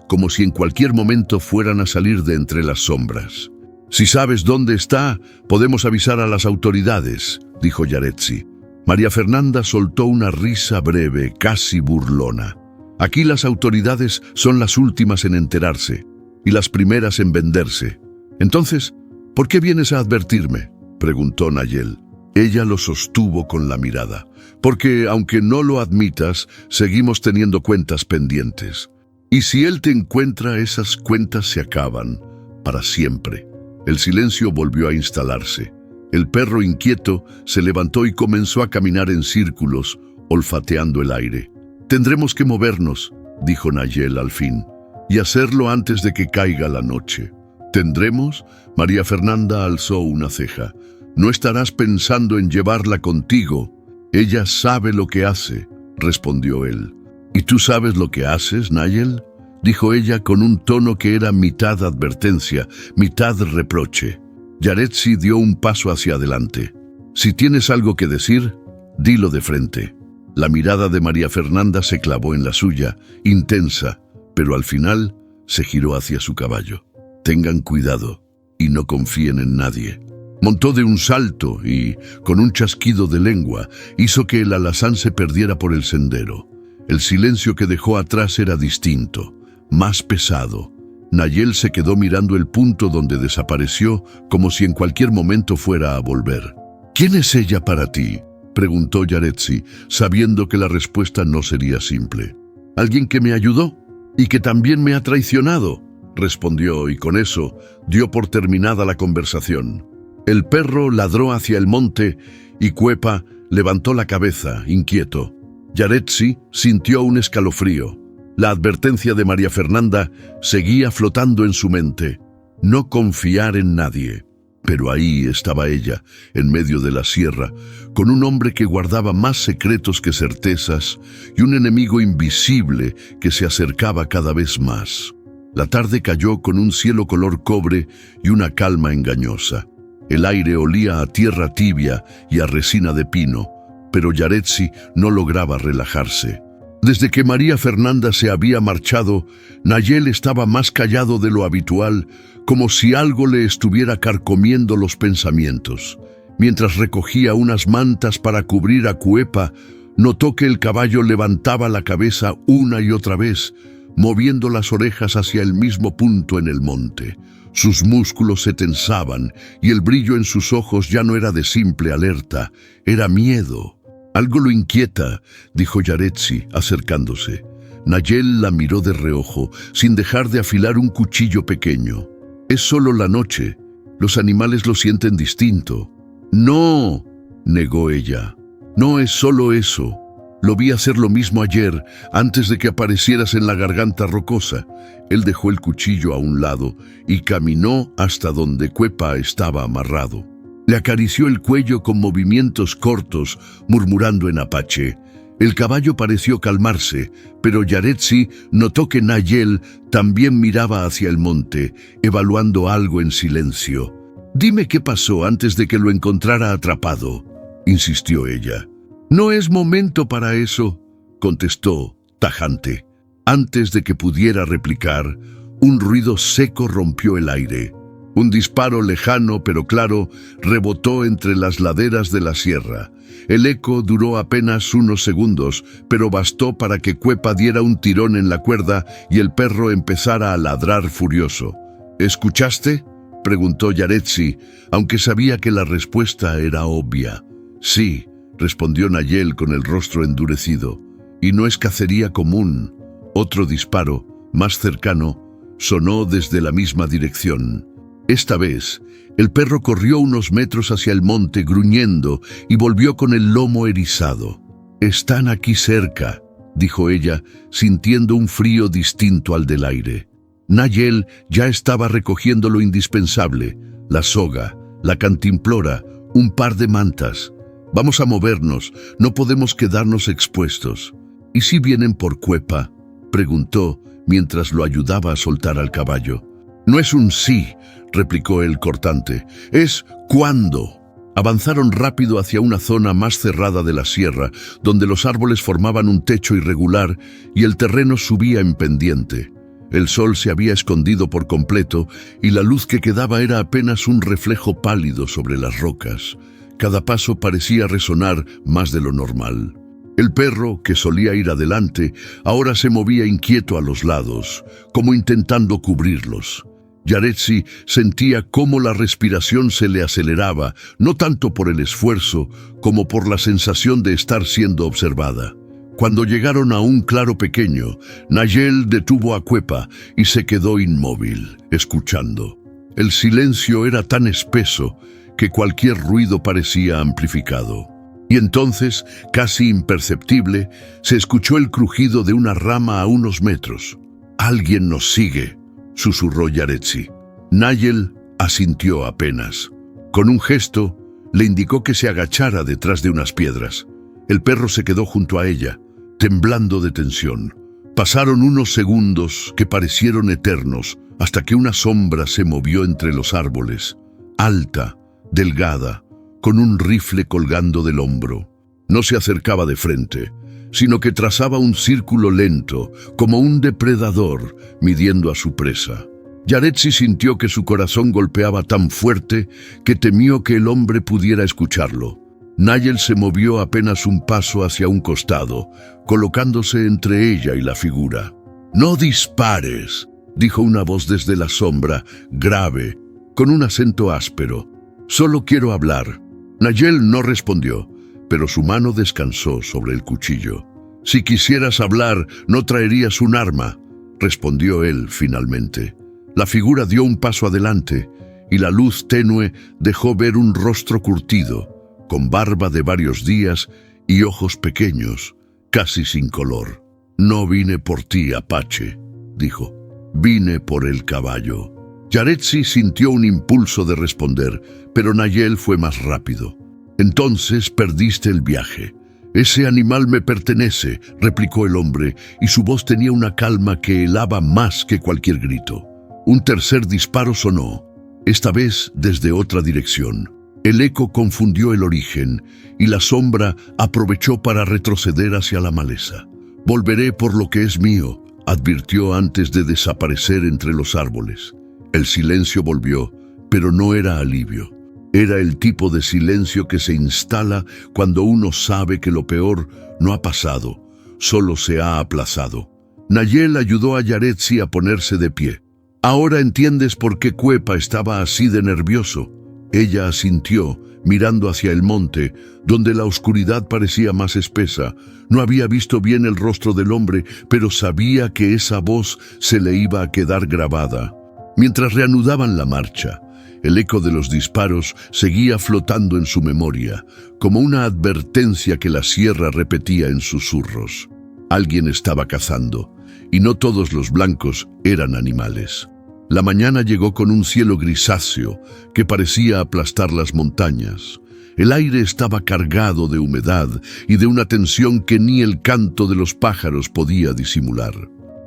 como si en cualquier momento fueran a salir de entre las sombras. Si sabes dónde está, podemos avisar a las autoridades, dijo Yaretsi. María Fernanda soltó una risa breve, casi burlona. Aquí las autoridades son las últimas en enterarse y las primeras en venderse. Entonces, ¿por qué vienes a advertirme?, preguntó Nayel. Ella lo sostuvo con la mirada. Porque, aunque no lo admitas, seguimos teniendo cuentas pendientes. Y si él te encuentra, esas cuentas se acaban, para siempre. El silencio volvió a instalarse. El perro inquieto se levantó y comenzó a caminar en círculos, olfateando el aire. Tendremos que movernos, dijo Nayel al fin, y hacerlo antes de que caiga la noche. ¿Tendremos? María Fernanda alzó una ceja. No estarás pensando en llevarla contigo. Ella sabe lo que hace, respondió él. ¿Y tú sabes lo que haces, Nayel?, dijo ella con un tono que era mitad advertencia, mitad reproche. Yaretsi dio un paso hacia adelante. Si tienes algo que decir, dilo de frente. La mirada de María Fernanda se clavó en la suya, intensa, pero al final se giró hacia su caballo. Tengan cuidado y no confíen en nadie. Montó de un salto y, con un chasquido de lengua, hizo que el alazán se perdiera por el sendero. El silencio que dejó atrás era distinto, más pesado. Nayel se quedó mirando el punto donde desapareció, como si en cualquier momento fuera a volver. ¿Quién es ella para ti?, preguntó Yaretsi, sabiendo que la respuesta no sería simple. Alguien que me ayudó y que también me ha traicionado, respondió, y con eso dio por terminada la conversación. El perro ladró hacia el monte y Cuepa levantó la cabeza, inquieto. Yaretsi sintió un escalofrío. La advertencia de María Fernanda seguía flotando en su mente. No confiar en nadie. Pero ahí estaba ella, en medio de la sierra, con un hombre que guardaba más secretos que certezas y un enemigo invisible que se acercaba cada vez más. La tarde cayó con un cielo color cobre y una calma engañosa. El aire olía a tierra tibia y a resina de pino, pero Yaretsi no lograba relajarse. Desde que María Fernanda se había marchado, Nayel estaba más callado de lo habitual, como si algo le estuviera carcomiendo los pensamientos. Mientras recogía unas mantas para cubrir a Cuepa, notó que el caballo levantaba la cabeza una y otra vez, moviendo las orejas hacia el mismo punto en el monte. Sus músculos se tensaban y el brillo en sus ojos ya no era de simple alerta, era miedo. «Algo lo inquieta», dijo Yaretsi, acercándose. Nayel la miró de reojo, sin dejar de afilar un cuchillo pequeño. «Es solo la noche. Los animales lo sienten distinto». «No», negó ella. «No es solo eso. Lo vi hacer lo mismo ayer, antes de que aparecieras en la garganta rocosa». Él dejó el cuchillo a un lado y caminó hasta donde Cuepa estaba amarrado. Le acarició el cuello con movimientos cortos, murmurando en apache. El caballo pareció calmarse, pero Yaretsi notó que Nayel también miraba hacia el monte, evaluando algo en silencio. «Dime qué pasó antes de que lo encontrara atrapado», insistió ella. «No es momento para eso», contestó, tajante. Antes de que pudiera replicar, un ruido seco rompió el aire. Un disparo lejano pero claro rebotó entre las laderas de la sierra. El eco duró apenas unos segundos, pero bastó para que Cuepa diera un tirón en la cuerda y el perro empezara a ladrar furioso. «¿Escuchaste?», preguntó Yaretsi, aunque sabía que la respuesta era obvia. «Sí», respondió Nayel con el rostro endurecido. «Y no es cacería común». Otro disparo, más cercano, sonó desde la misma dirección. Esta vez, el perro corrió unos metros hacia el monte gruñendo y volvió con el lomo erizado. «Están aquí cerca», dijo ella, sintiendo un frío distinto al del aire. Nayel ya estaba recogiendo lo indispensable: la soga, la cantimplora, un par de mantas. «Vamos a movernos, no podemos quedarnos expuestos». «¿Y si vienen por Cuepa?», preguntó mientras lo ayudaba a soltar al caballo. «No es un sí», replicó él cortante, «es cuándo». Avanzaron rápido hacia una zona más cerrada de la sierra, donde los árboles formaban un techo irregular y el terreno subía en pendiente. El sol se había escondido por completo y la luz que quedaba era apenas un reflejo pálido sobre las rocas. Cada paso parecía resonar más de lo normal. El perro, que solía ir adelante, ahora se movía inquieto a los lados, como intentando cubrirlos. Yaretsi sentía cómo la respiración se le aceleraba, no tanto por el esfuerzo, como por la sensación de estar siendo observada. Cuando llegaron a un claro pequeño, Nayel detuvo a Cuepa y se quedó inmóvil, escuchando. El silencio era tan espeso que cualquier ruido parecía amplificado. Y entonces, casi imperceptible, se escuchó el crujido de una rama a unos metros. «Alguien nos sigue», susurró Yaretsi. Nayel asintió apenas. Con un gesto, le indicó que se agachara detrás de unas piedras. El perro se quedó junto a ella, temblando de tensión. Pasaron unos segundos que parecieron eternos, hasta que una sombra se movió entre los árboles, alta, delgada, con un rifle colgando del hombro. No se acercaba de frente, sino que trazaba un círculo lento, como un depredador midiendo a su presa. Yaretsi sintió que su corazón golpeaba tan fuerte que temió que el hombre pudiera escucharlo. Nayel se movió apenas un paso hacia un costado, colocándose entre ella y la figura. «No dispares», dijo una voz desde la sombra, grave, con un acento áspero. «Solo quiero hablar». Nayel no respondió, pero su mano descansó sobre el cuchillo. «Si quisieras hablar, no traerías un arma», respondió él finalmente. La figura dio un paso adelante y la luz tenue dejó ver un rostro curtido, con barba de varios días y ojos pequeños, casi sin color. «No vine por ti, Apache», dijo. «Vine por el caballo». Yaretsi sintió un impulso de responder, pero Nayel fue más rápido. «Entonces perdiste el viaje». «Ese animal me pertenece», replicó el hombre, y su voz tenía una calma que helaba más que cualquier grito. Un tercer disparo sonó, esta vez desde otra dirección. El eco confundió el origen, y la sombra aprovechó para retroceder hacia la maleza. «Volveré por lo que es mío», advirtió antes de desaparecer entre los árboles. El silencio volvió, pero no era alivio. Era el tipo de silencio que se instala cuando uno sabe que lo peor no ha pasado, solo se ha aplazado. Nayel ayudó a Yaretsi a ponerse de pie. «Ahora entiendes por qué Cuepa estaba así de nervioso». Ella asintió, mirando hacia el monte, donde la oscuridad parecía más espesa. No había visto bien el rostro del hombre, pero sabía que esa voz se le iba a quedar grabada. Mientras reanudaban la marcha, el eco de los disparos seguía flotando en su memoria, como una advertencia que la sierra repetía en susurros. Alguien estaba cazando, y no todos los blancos eran animales. La mañana llegó con un cielo grisáceo que parecía aplastar las montañas. El aire estaba cargado de humedad y de una tensión que ni el canto de los pájaros podía disimular.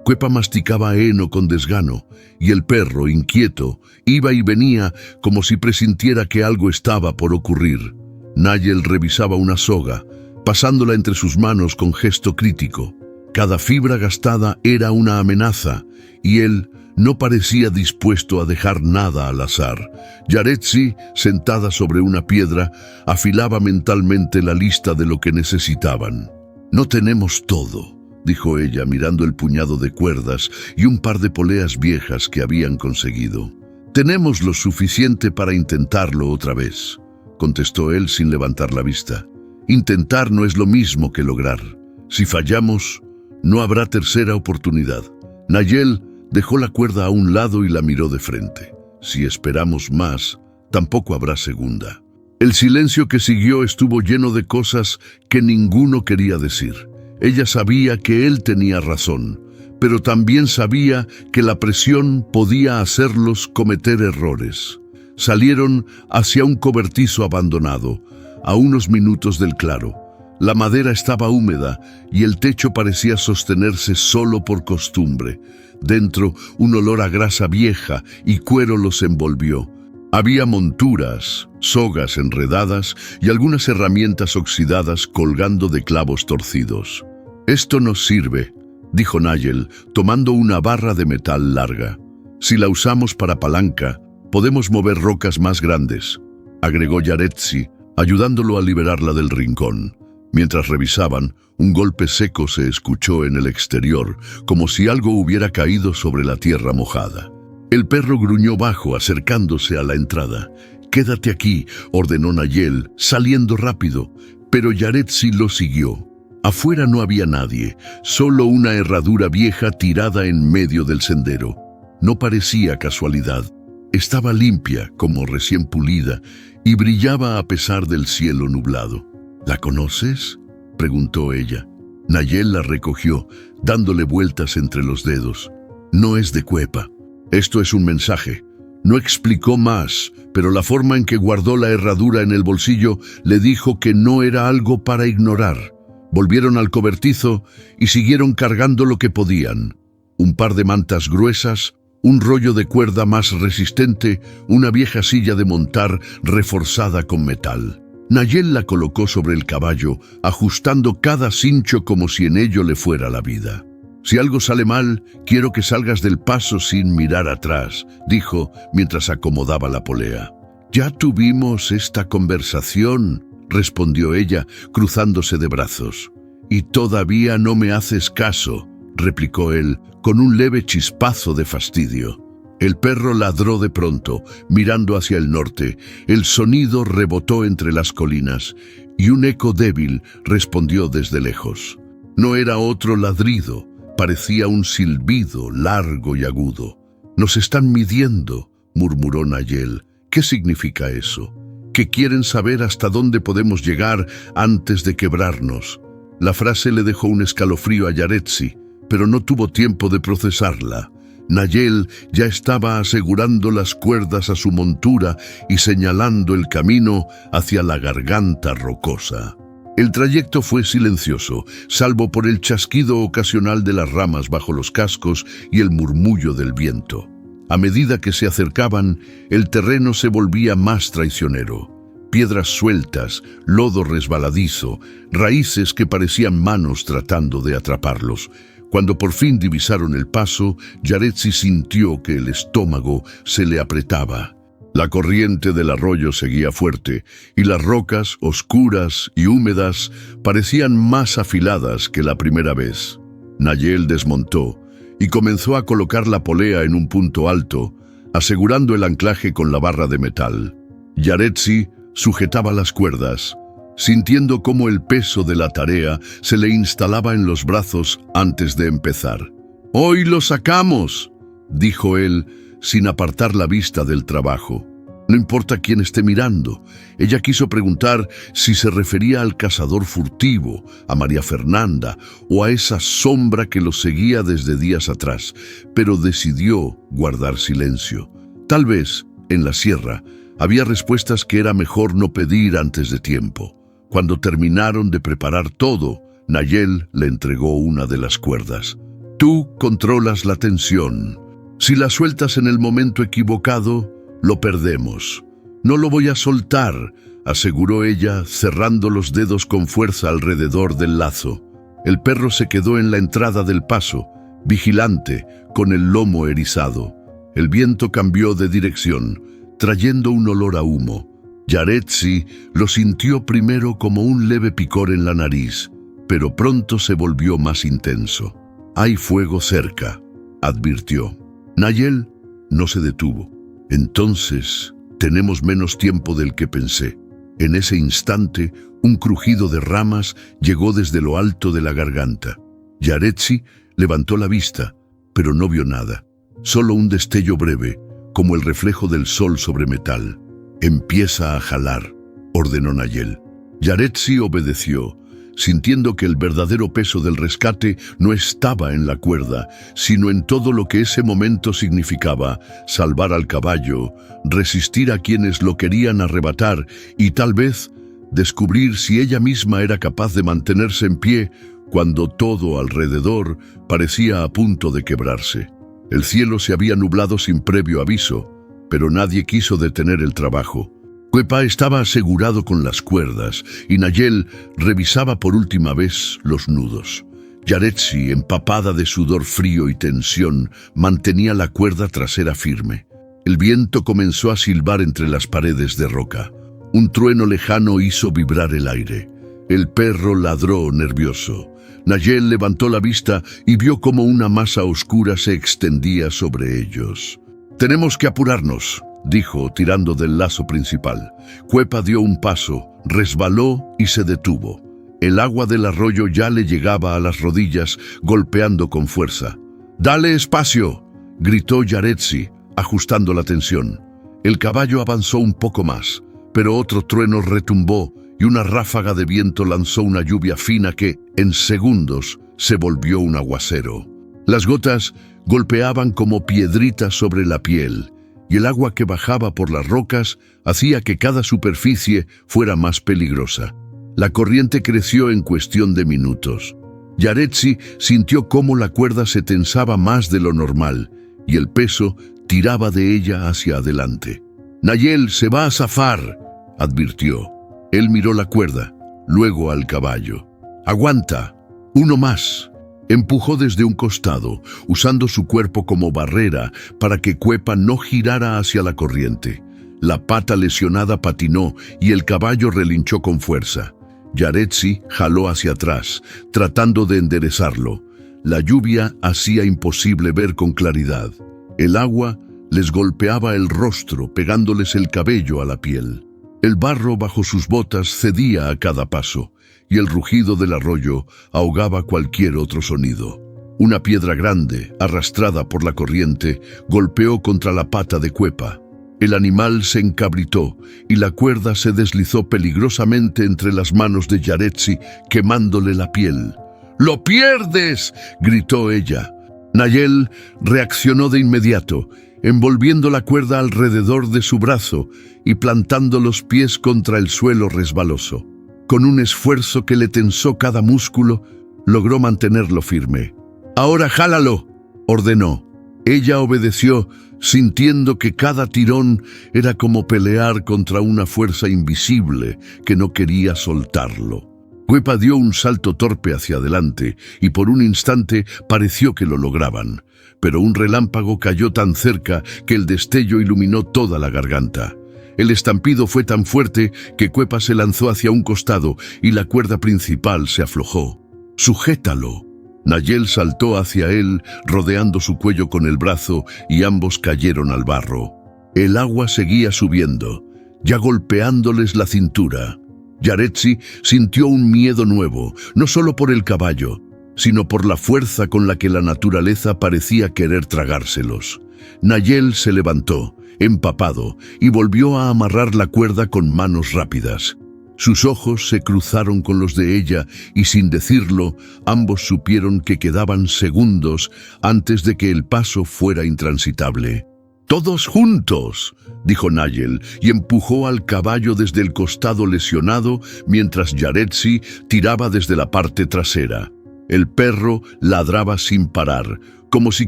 Cuepa masticaba heno con desgano, y el perro, inquieto, iba y venía como si presintiera que algo estaba por ocurrir. Nayel revisaba una soga, pasándola entre sus manos con gesto crítico. Cada fibra gastada era una amenaza, y él no parecía dispuesto a dejar nada al azar. Yaretsi, sentada sobre una piedra, afilaba mentalmente la lista de lo que necesitaban. «No tenemos todo», dijo ella, mirando el puñado de cuerdas y un par de poleas viejas que habían conseguido. «Tenemos lo suficiente para intentarlo otra vez», contestó él sin levantar la vista. «Intentar no es lo mismo que lograr. Si fallamos, no habrá tercera oportunidad». Nayel dejó la cuerda a un lado y la miró de frente. «Si esperamos más, tampoco habrá segunda». El silencio que siguió estuvo lleno de cosas que ninguno quería decir. Ella sabía que él tenía razón, pero también sabía que la presión podía hacerlos cometer errores. Salieron hacia un cobertizo abandonado, a unos minutos del claro. La madera estaba húmeda y el techo parecía sostenerse solo por costumbre. Dentro, un olor a grasa vieja y cuero los envolvió. Había monturas, sogas enredadas y algunas herramientas oxidadas colgando de clavos torcidos. «Esto nos sirve», dijo Nayel, tomando una barra de metal larga. «Si la usamos para palanca, podemos mover rocas más grandes», agregó Yaretsi, ayudándolo a liberarla del rincón. Mientras revisaban, un golpe seco se escuchó en el exterior, como si algo hubiera caído sobre la tierra mojada. El perro gruñó bajo, acercándose a la entrada. «Quédate aquí», ordenó Nayel, saliendo rápido, pero Yaretsi lo siguió. Afuera no había nadie, solo una herradura vieja tirada en medio del sendero. No parecía casualidad. Estaba limpia, como recién pulida, y brillaba a pesar del cielo nublado. «¿La conoces?», preguntó ella. Nayel la recogió, dándole vueltas entre los dedos. «No es de Cuepa. Esto es un mensaje». No explicó más, pero la forma en que guardó la herradura en el bolsillo le dijo que no era algo para ignorar. Volvieron al cobertizo y siguieron cargando lo que podían. Un par de mantas gruesas, un rollo de cuerda más resistente, una vieja silla de montar reforzada con metal. Nayel la colocó sobre el caballo, ajustando cada cincho como si en ello le fuera la vida. «Si algo sale mal, quiero que salgas del paso sin mirar atrás», dijo mientras acomodaba la polea. «Ya tuvimos esta conversación», respondió ella, cruzándose de brazos. «Y todavía no me haces caso», replicó él, con un leve chispazo de fastidio. El perro ladró de pronto, mirando hacia el norte. El sonido rebotó entre las colinas, y un eco débil respondió desde lejos. No era otro ladrido, parecía un silbido largo y agudo. «Nos están midiendo», murmuró Nayel. «¿Qué significa eso? Que quieren saber hasta dónde podemos llegar antes de quebrarnos». La frase le dejó un escalofrío a Yaretsi, pero no tuvo tiempo de procesarla. Nayel ya estaba asegurando las cuerdas a su montura y señalando el camino hacia la garganta rocosa. El trayecto fue silencioso, salvo por el chasquido ocasional de las ramas bajo los cascos y el murmullo del viento. A medida que se acercaban, el terreno se volvía más traicionero. Piedras sueltas, lodo resbaladizo, raíces que parecían manos tratando de atraparlos. Cuando por fin divisaron el paso, Yaretsi sintió que el estómago se le apretaba. La corriente del arroyo seguía fuerte, y las rocas, oscuras y húmedas, parecían más afiladas que la primera vez. Nayel desmontó y comenzó a colocar la polea en un punto alto, asegurando el anclaje con la barra de metal. Yaretsi sujetaba las cuerdas, sintiendo cómo el peso de la tarea se le instalaba en los brazos antes de empezar. «¡Hoy lo sacamos!», dijo él, sin apartar la vista del trabajo. No importa quién esté mirando. Ella quiso preguntar si se refería al cazador furtivo, a María Fernanda o a esa sombra que lo seguía desde días atrás, pero decidió guardar silencio. Tal vez, en la sierra, había respuestas que era mejor no pedir antes de tiempo. Cuando terminaron de preparar todo, Nayel le entregó una de las cuerdas. «Tú controlas la tensión. Si la sueltas en el momento equivocado, lo perdemos». «No lo voy a soltar», aseguró ella, cerrando los dedos con fuerza alrededor del lazo. El perro se quedó en la entrada del paso, vigilante, con el lomo erizado. El viento cambió de dirección, trayendo un olor a humo. Yaretsi lo sintió primero como un leve picor en la nariz, pero pronto se volvió más intenso. «Hay fuego cerca», advirtió. Nayel no se detuvo. «Entonces, tenemos menos tiempo del que pensé». En ese instante, un crujido de ramas llegó desde lo alto de la garganta. Yaretsi levantó la vista, pero no vio nada. Solo un destello breve, como el reflejo del sol sobre metal. «Empieza a jalar», ordenó Nayel. Yaretsi obedeció, sintiendo que el verdadero peso del rescate no estaba en la cuerda, sino en todo lo que ese momento significaba: salvar al caballo, resistir a quienes lo querían arrebatar y tal vez descubrir si ella misma era capaz de mantenerse en pie cuando todo alrededor parecía a punto de quebrarse. El cielo se había nublado sin previo aviso, pero nadie quiso detener el trabajo. Cuepa estaba asegurado con las cuerdas y Nayel revisaba por última vez los nudos. Yaretsi, empapada de sudor frío y tensión, mantenía la cuerda trasera firme. El viento comenzó a silbar entre las paredes de roca. Un trueno lejano hizo vibrar el aire. El perro ladró nervioso. Nayel levantó la vista y vio cómo una masa oscura se extendía sobre ellos. «Tenemos que apurarnos», dijo, tirando del lazo principal. Cuepa dio un paso, resbaló y se detuvo. El agua del arroyo ya le llegaba a las rodillas, golpeando con fuerza. «¡Dale espacio!», gritó Yaretsi, ajustando la tensión. El caballo avanzó un poco más, pero otro trueno retumbó y una ráfaga de viento lanzó una lluvia fina que, en segundos, se volvió un aguacero. Las gotas golpeaban como piedritas sobre la piel, y el agua que bajaba por las rocas hacía que cada superficie fuera más peligrosa. La corriente creció en cuestión de minutos. Yaretsi sintió cómo la cuerda se tensaba más de lo normal, y el peso tiraba de ella hacia adelante. «Nayel se va a zafar», advirtió. Él miró la cuerda, luego al caballo. «Aguanta, uno más». Empujó desde un costado, usando su cuerpo como barrera para que Cuepa no girara hacia la corriente. La pata lesionada patinó y el caballo relinchó con fuerza. Yaretsi jaló hacia atrás, tratando de enderezarlo. La lluvia hacía imposible ver con claridad. El agua les golpeaba el rostro, pegándoles el cabello a la piel. El barro bajo sus botas cedía a cada paso, y el rugido del arroyo ahogaba cualquier otro sonido. Una piedra grande, arrastrada por la corriente, golpeó contra la pata de Cuepa. El animal se encabritó y la cuerda se deslizó peligrosamente entre las manos de Yaretsi, quemándole la piel. «¡Lo pierdes!», gritó ella. Nayel reaccionó de inmediato, envolviendo la cuerda alrededor de su brazo y plantando los pies contra el suelo resbaloso. Con un esfuerzo que le tensó cada músculo, logró mantenerlo firme. «Ahora jálalo», ordenó. Ella obedeció, sintiendo que cada tirón era como pelear contra una fuerza invisible que no quería soltarlo. Cuepa dio un salto torpe hacia adelante y por un instante pareció que lo lograban, pero un relámpago cayó tan cerca que el destello iluminó toda la garganta. El estampido fue tan fuerte que Cuepa se lanzó hacia un costado y la cuerda principal se aflojó. «Sujétalo», Nayel saltó hacia él, rodeando su cuello con el brazo, y ambos cayeron al barro. El agua seguía subiendo, ya golpeándoles la cintura. Yaretsi sintió un miedo nuevo, no solo por el caballo, sino por la fuerza con la que la naturaleza parecía querer tragárselos. Nayel se levantó, empapado, y volvió a amarrar la cuerda con manos rápidas. Sus ojos se cruzaron con los de ella y, sin decirlo, ambos supieron que quedaban segundos antes de que el paso fuera intransitable. «¡Todos juntos!», dijo Nayel, y empujó al caballo desde el costado lesionado mientras Yaretsi tiraba desde la parte trasera. El perro ladraba sin parar, como si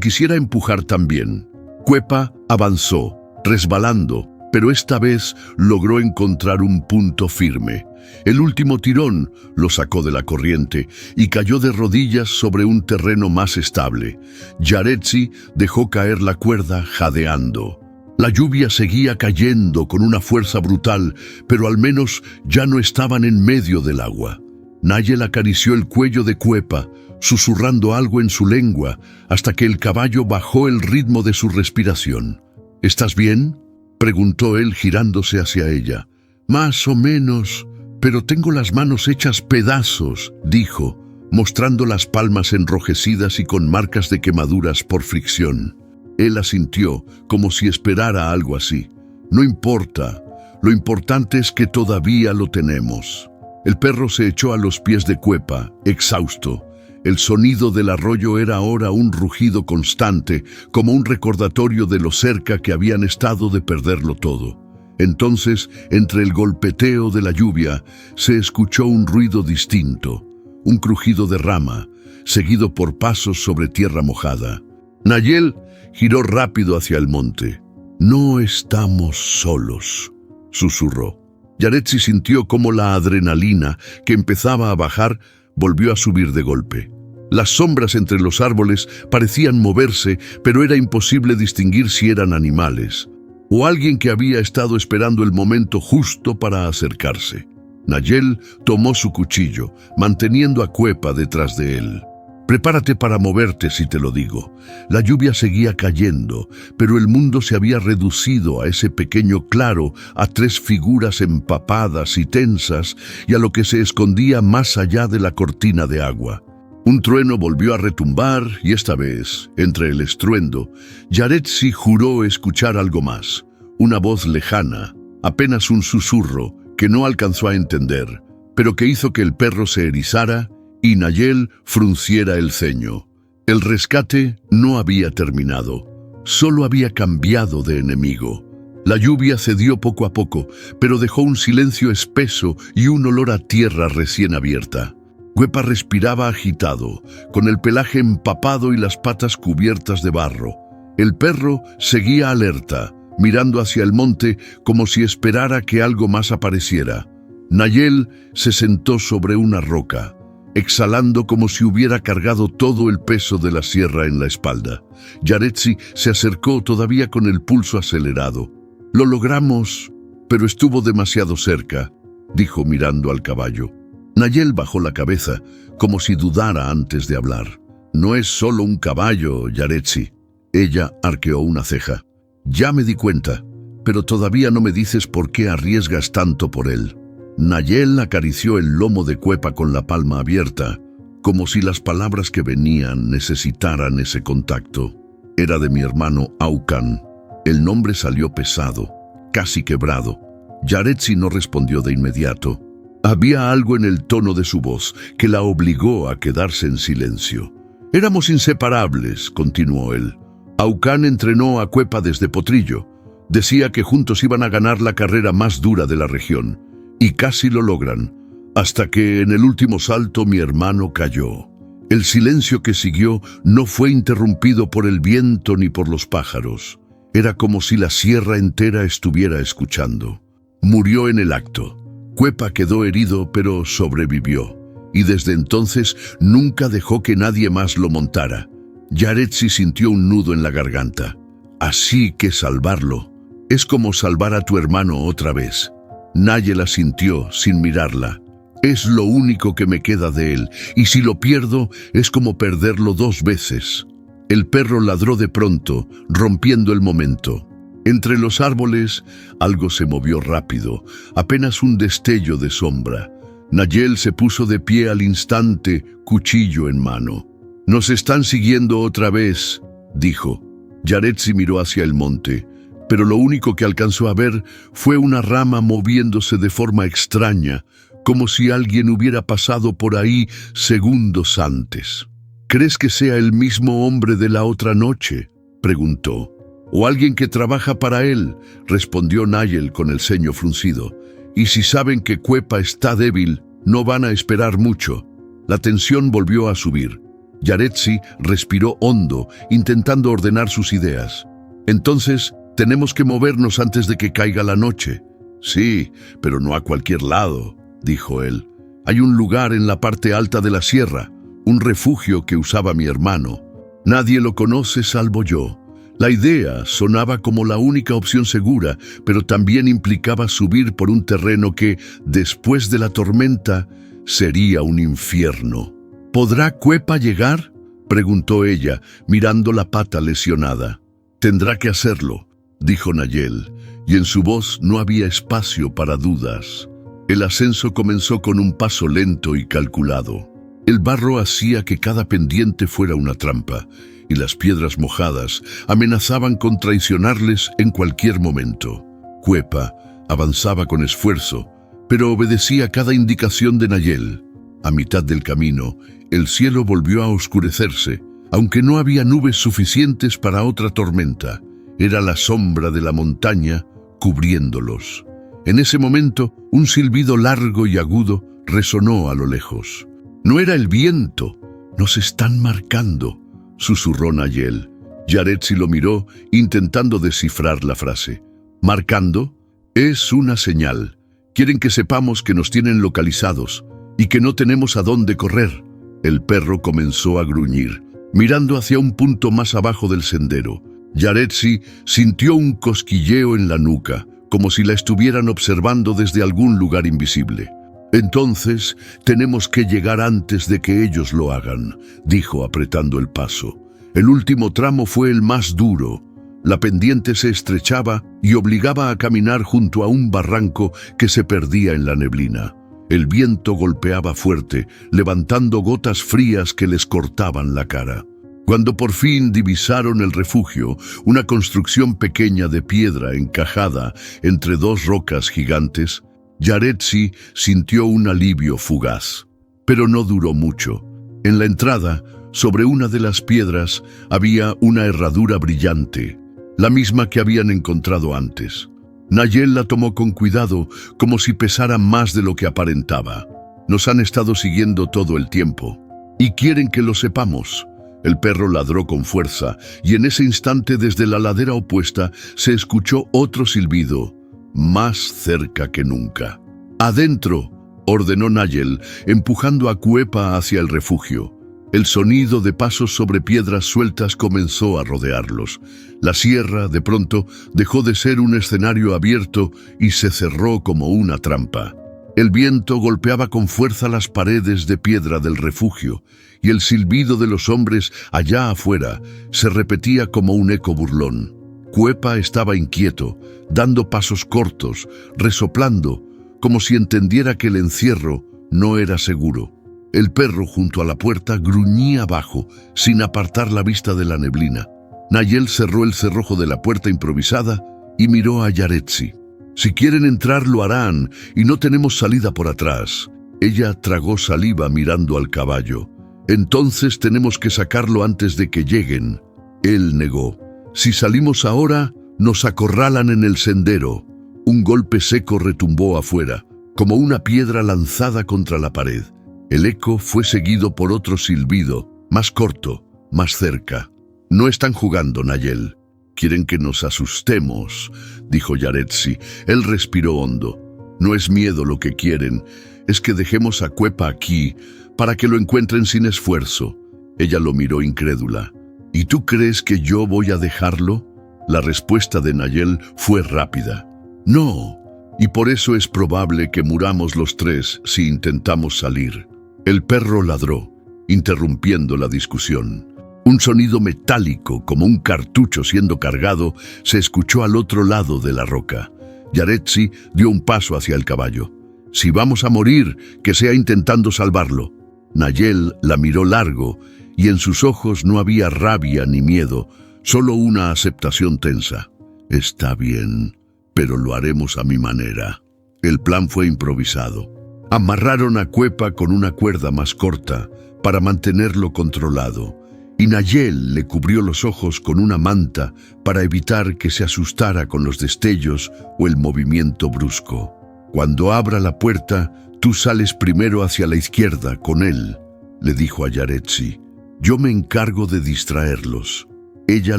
quisiera empujar también. Cuepa avanzó, resbalando, pero esta vez logró encontrar un punto firme. El último tirón lo sacó de la corriente y cayó de rodillas sobre un terreno más estable. Yaretsi dejó caer la cuerda jadeando. La lluvia seguía cayendo con una fuerza brutal, pero al menos ya no estaban en medio del agua. Nayel acarició el cuello de Cuepa, susurrando algo en su lengua, hasta que el caballo bajó el ritmo de su respiración. «¿Estás bien?», preguntó él girándose hacia ella. «Más o menos, pero tengo las manos hechas pedazos», dijo, mostrando las palmas enrojecidas y con marcas de quemaduras por fricción. Él asintió, como si esperara algo así. «No importa, lo importante es que todavía lo tenemos». El perro se echó a los pies de Cuepa, exhausto. El sonido del arroyo era ahora un rugido constante, como un recordatorio de lo cerca que habían estado de perderlo todo. Entonces, entre el golpeteo de la lluvia, se escuchó un ruido distinto, un crujido de rama, seguido por pasos sobre tierra mojada. Nayel giró rápido hacia el monte. «No estamos solos», susurró. Yaretsi sintió cómo la adrenalina, que empezaba a bajar, volvió a subir de golpe. Las sombras entre los árboles parecían moverse, pero era imposible distinguir si eran animales o alguien que había estado esperando el momento justo para acercarse. Nayel tomó su cuchillo, manteniendo a Cuepa detrás de él. «Prepárate para moverte si te lo digo». La lluvia seguía cayendo, pero el mundo se había reducido a ese pequeño claro, a 3 figuras empapadas y tensas, y a lo que se escondía más allá de la cortina de agua. Un trueno volvió a retumbar y esta vez, entre el estruendo, Yaretsi juró escuchar algo más. Una voz lejana, apenas un susurro que no alcanzó a entender, pero que hizo que el perro se erizara y Nayel frunciera el ceño. El rescate no había terminado, solo había cambiado de enemigo. La lluvia cedió poco a poco, pero dejó un silencio espeso y un olor a tierra recién abierta. Cuepa respiraba agitado, con el pelaje empapado y las patas cubiertas de barro. El perro seguía alerta, mirando hacia el monte como si esperara que algo más apareciera. Nayel se sentó sobre una roca, exhalando como si hubiera cargado todo el peso de la sierra en la espalda. Yaretsi se acercó todavía con el pulso acelerado. «Lo logramos, pero estuvo demasiado cerca», dijo mirando al caballo. Nayel bajó la cabeza, como si dudara antes de hablar. «No es solo un caballo, Yaretsi». Ella arqueó una ceja. «Ya me di cuenta, pero todavía no me dices por qué arriesgas tanto por él». Nayel acarició el lomo de Cuepa con la palma abierta, como si las palabras que venían necesitaran ese contacto. Era de mi hermano Aucan. El nombre salió pesado, casi quebrado. Yaretsi no respondió de inmediato. Había algo en el tono de su voz que la obligó a quedarse en silencio. «Éramos inseparables», continuó él. «Aucan entrenó a Cuepa desde Potrillo. Decía que juntos iban a ganar la carrera más dura de la región. Y casi lo logran, hasta que en el último salto mi hermano cayó». El silencio que siguió no fue interrumpido por el viento ni por los pájaros. Era como si la sierra entera estuviera escuchando. Murió en el acto. Cuepa quedó herido, pero sobrevivió, y desde entonces nunca dejó que nadie más lo montara. Yaretsi sintió un nudo en la garganta. «Así que salvarlo es como salvar a tu hermano otra vez». Nayel asintió sin mirarla. Es lo único que me queda de él, y si lo pierdo, es como perderlo 2 veces. El perro ladró de pronto, rompiendo el momento. Entre los árboles, algo se movió rápido, apenas un destello de sombra. Nayel se puso de pie al instante, cuchillo en mano. «Nos están siguiendo otra vez», dijo. Yaretsi miró hacia el monte, pero lo único que alcanzó a ver fue una rama moviéndose de forma extraña, como si alguien hubiera pasado por ahí segundos antes. «¿Crees que sea el mismo hombre de la otra noche?», preguntó. «¿O alguien que trabaja para él?», respondió Nayel con el ceño fruncido. «Y si saben que Cuepa está débil, no van a esperar mucho». La tensión volvió a subir. Yaretsi respiró hondo, intentando ordenar sus ideas. «Entonces, tenemos que movernos antes de que caiga la noche». «Sí, pero no a cualquier lado», dijo él. «Hay un lugar en la parte alta de la sierra, un refugio que usaba mi hermano. Nadie lo conoce salvo yo». La idea sonaba como la única opción segura, pero también implicaba subir por un terreno que, después de la tormenta, sería un infierno. «¿Podrá Cuepa llegar?», preguntó ella, mirando la pata lesionada. «Tendrá que hacerlo», dijo Nayel, y en su voz no había espacio para dudas. El ascenso comenzó con un paso lento y calculado. El barro hacía que cada pendiente fuera una trampa, y las piedras mojadas amenazaban con traicionarles en cualquier momento. Cuepa avanzaba con esfuerzo, pero obedecía cada indicación de Nayel. A mitad del camino, el cielo volvió a oscurecerse, aunque no había nubes suficientes para otra tormenta. Era la sombra de la montaña cubriéndolos. En ese momento, un silbido largo y agudo resonó a lo lejos. «No era el viento, nos están marcando», susurró Nayel. Yaretsi lo miró, intentando descifrar la frase. «¿Marcando? Es una señal. Quieren que sepamos que nos tienen localizados y que no tenemos a dónde correr». El perro comenzó a gruñir, mirando hacia un punto más abajo del sendero. Yaretsi sintió un cosquilleo en la nuca, como si la estuvieran observando desde algún lugar invisible. «Entonces, tenemos que llegar antes de que ellos lo hagan», dijo apretando el paso. El último tramo fue el más duro. La pendiente se estrechaba y obligaba a caminar junto a un barranco que se perdía en la neblina. El viento golpeaba fuerte, levantando gotas frías que les cortaban la cara. Cuando por fin divisaron el refugio, una construcción pequeña de piedra encajada entre 2 rocas gigantes, Yaretsi sintió un alivio fugaz. Pero no duró mucho. En la entrada, sobre una de las piedras, había una herradura brillante, la misma que habían encontrado antes. Nayel la tomó con cuidado, como si pesara más de lo que aparentaba. «Nos han estado siguiendo todo el tiempo, y quieren que lo sepamos». El perro ladró con fuerza, y en ese instante desde la ladera opuesta se escuchó otro silbido, más cerca que nunca. «¡Adentro!», ordenó Nayel, empujando a Cuepa hacia el refugio. El sonido de pasos sobre piedras sueltas comenzó a rodearlos. La sierra, de pronto, dejó de ser un escenario abierto y se cerró como una trampa. El viento golpeaba con fuerza las paredes de piedra del refugio, y el silbido de los hombres allá afuera se repetía como un eco burlón. Cuepa estaba inquieto, dando pasos cortos, resoplando, como si entendiera que el encierro no era seguro. El perro junto a la puerta gruñía bajo, sin apartar la vista de la neblina. Nayel cerró el cerrojo de la puerta improvisada y miró a Yaretsi. «Si quieren entrar lo harán, y no tenemos salida por atrás». Ella tragó saliva mirando al caballo. «Entonces tenemos que sacarlo antes de que lleguen». Él negó. «Si salimos ahora, nos acorralan en el sendero». Un golpe seco retumbó afuera, como una piedra lanzada contra la pared. El eco fue seguido por otro silbido, más corto, más cerca. «No están jugando, Nayel. Quieren que nos asustemos», dijo Yaretsi. Él respiró hondo. «No es miedo lo que quieren, es que dejemos a Cuepa aquí para que lo encuentren sin esfuerzo». Ella lo miró incrédula. «¿Y tú crees que yo voy a dejarlo?». La respuesta de Nayel fue rápida. «No, y por eso es probable que muramos los tres si intentamos salir. El perro ladró, interrumpiendo la discusión. Un sonido metálico, como un cartucho siendo cargado, se escuchó al otro lado de la roca. Yaretsi dio un paso hacia el caballo. «Si vamos a morir, que sea intentando salvarlo». Nayel la miró largo, y en sus ojos no había rabia ni miedo, solo una aceptación tensa. «Está bien, pero lo haremos a mi manera». El plan fue improvisado. Amarraron a Cuepa con una cuerda más corta para mantenerlo controlado, y Nayel le cubrió los ojos con una manta para evitar que se asustara con los destellos o el movimiento brusco. «Cuando abra la puerta, tú sales primero hacia la izquierda con él», le dijo a Yaretsi. «Yo me encargo de distraerlos». Ella